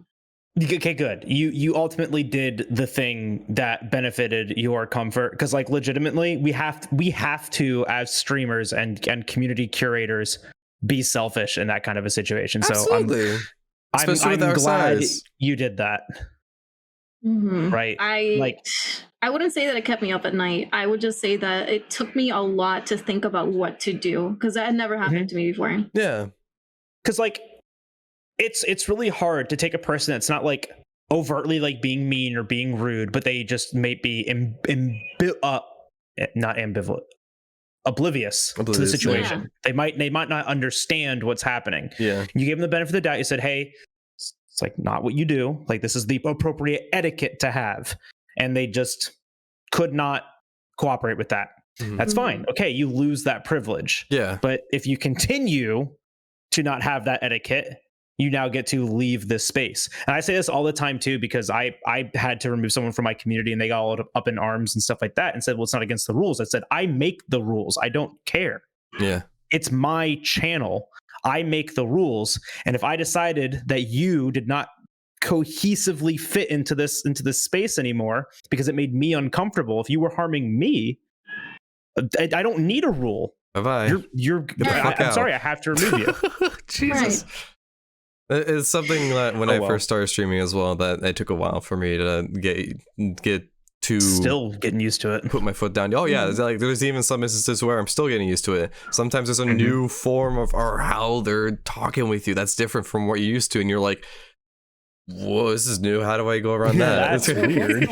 Okay, good. You ultimately did the thing that benefited your comfort, because like legitimately we have to as streamers and community curators be selfish in that kind of a situation. Absolutely. So I'm glad you did that. Right. I wouldn't say that it kept me up at night. I would just say that it took me a lot to think about what to do, because that had never happened to me before. Yeah. Because like it's really hard to take a person that's not like overtly like being mean or being rude, but they just may be not ambivalent, oblivious to the situation. Yeah. They might not understand what's happening. Yeah. You gave them the benefit of the doubt. You said, hey, it's like not what you do. Like, this is the appropriate etiquette to have. And they just could not cooperate with that. That's fine. Okay, you lose that privilege. Yeah. But if you continue to not have that etiquette, you now get to leave this space. And I say this all the time too, because I had to remove someone from my community and they got all up in arms and stuff like that and said, well, it's not against the rules. I said, I make the rules. I don't care. Yeah. It's my channel. I make the rules. And if I decided that you did not cohesively fit into this space anymore because it made me uncomfortable, if you were harming me, I don't need a rule. Bye-bye. I'm sorry, I have to remove you. Jesus. Right. It's something that when I first started streaming as well, that it took a while for me to get to still getting used to it. Put my foot down. Oh yeah, it's like there's even some instances where I'm still getting used to it. Sometimes there's a new form of or how they're talking with you that's different from what you're used to, and you're like, whoa, this is new. How do I go around that? That's weird.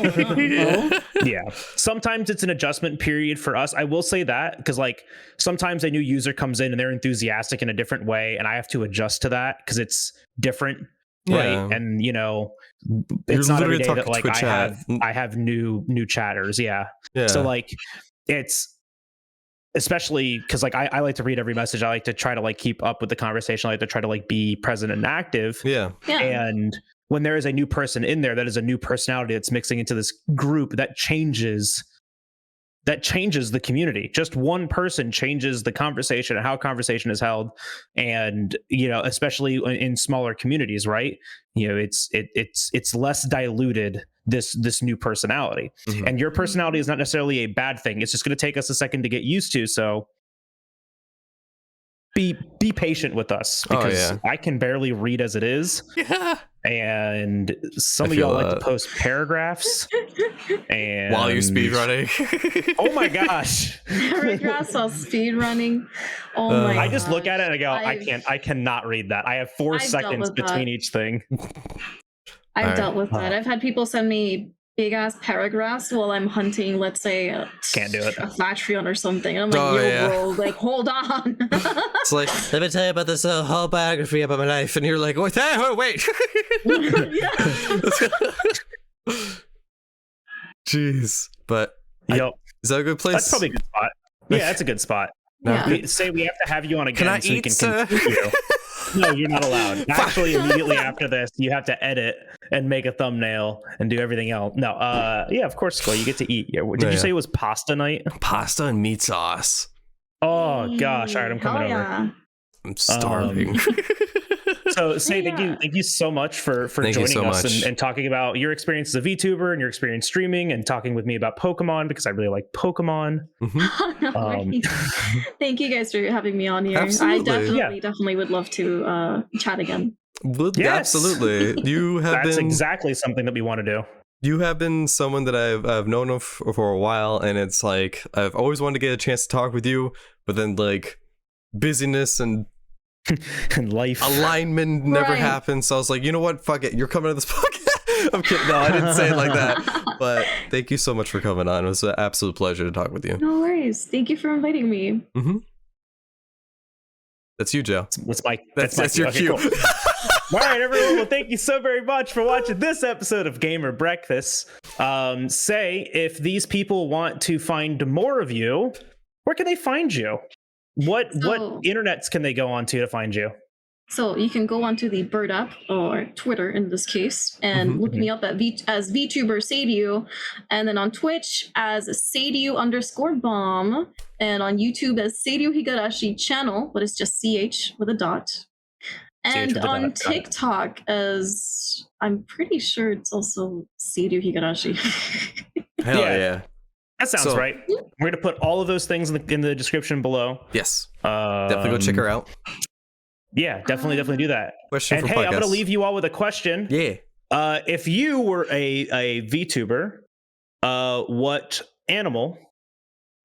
Yeah. Sometimes it's an adjustment period for us. I will say that because like sometimes a new user comes in and they're enthusiastic in a different way, and I have to adjust to that because it's different, right? And you know, it's not every day that like I have new chatters. Yeah. So like it's especially because like I like to read every message. I like to try to like keep up with the conversation. I like to try to like be present and active. Yeah. And when there is a new person in there, that is a new personality that's mixing into this group, that changes the community. Just one person changes the conversation and how conversation is held. And, you know, especially in smaller communities, right? You know, it's less diluted, this new personality. And your personality is not necessarily a bad thing. It's just going to take us a second to get used to. So be patient with us because I can barely read as it is. And some of y'all like to post paragraphs and while you're speed running. Oh my gosh. Paragraphs while speed running. Oh my I just look at it and I go, I cannot read that. I have 4 seconds between each thing. I've dealt with that. I've had people send me big ass paragraphs while I'm hunting, let's say can't do it, a flash reel or something. And I'm like, bro, like hold on. It's like, let me tell you about this whole biography about my life, and you're like, wait. Jeez, but is that a good place? That's probably a good spot. Yeah, that's a good spot. Say we have to have you on again so we can continue. No, you're not allowed. Actually, immediately after this, you have to edit and make a thumbnail and do everything else. No, yeah, of course, Skull, you get to eat. Did you say it was pasta night? Pasta and meat sauce. Oh gosh! All right, I'm coming over. I'm starving. So, thank you so much for joining us and talking about your experience as a VTuber and your experience streaming and talking with me about Pokemon because I really like Pokemon. Thank you guys for having me on here. Absolutely. I definitely would love to chat again. Absolutely. That's exactly something that we want to do. You have been someone that I've known of for a while, and it's like I've always wanted to get a chance to talk with you, but then like busyness and life alignment never happened. So I was like, you know what? Fuck it. You're coming to this podcast. I'm kidding. No, I didn't say it like that. But thank you so much for coming on. It was an absolute pleasure to talk with you. No worries. Thank you for inviting me. That's you, Joe. That's your cue. Cool. All right, everyone. Well, thank you so very much for watching this episode of Gamer Breakfast. Say, if these people want to find more of you, where can they find you? What internets can they go on to find you? So you can go onto the Bird app or Twitter in this case and look me up as VTuber Seiryu, and then on Twitch as Seiryu_bomb, and on YouTube as Seiryu Higurashi channel, but it's just CH with a dot. And on TikTok as I'm pretty sure it's also Seiryu Higurashi. Hell yeah. That sounds right. We're going to put all of those things in the description below. Yes. Definitely go check her out. Yeah, definitely do that. Question for podcast. I'm going to leave you all with a question. Yeah. If you were a VTuber, what animal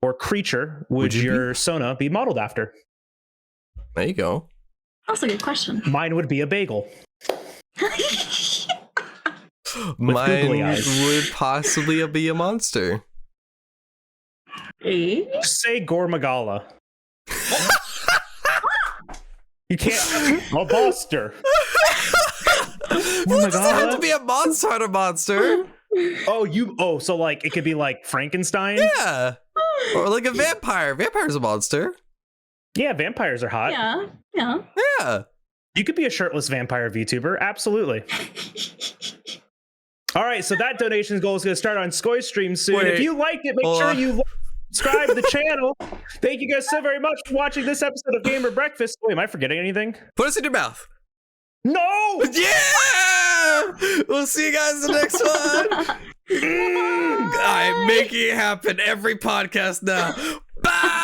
or creature would your Sona be modeled after? There you go. That's a good question. Mine would be a bagel. Mine would possibly be a monster. Say Gormagala. You can't. A monster. Well, it doesn't have to be a monster. So like it could be like Frankenstein. Yeah. Or like a vampire. Vampire's a monster. Yeah, vampires are hot. Yeah. You could be a shirtless vampire VTuber. Absolutely. All right, so that donation goal is going to start on Skoi's stream soon. If you liked it, make sure you subscribe to the channel. Thank you guys so very much for watching this episode of Gamer Breakfast. Wait, am I forgetting anything? Put us in your mouth. No! Yeah! We'll see you guys in the next one. I'm making it happen every podcast now. Bye!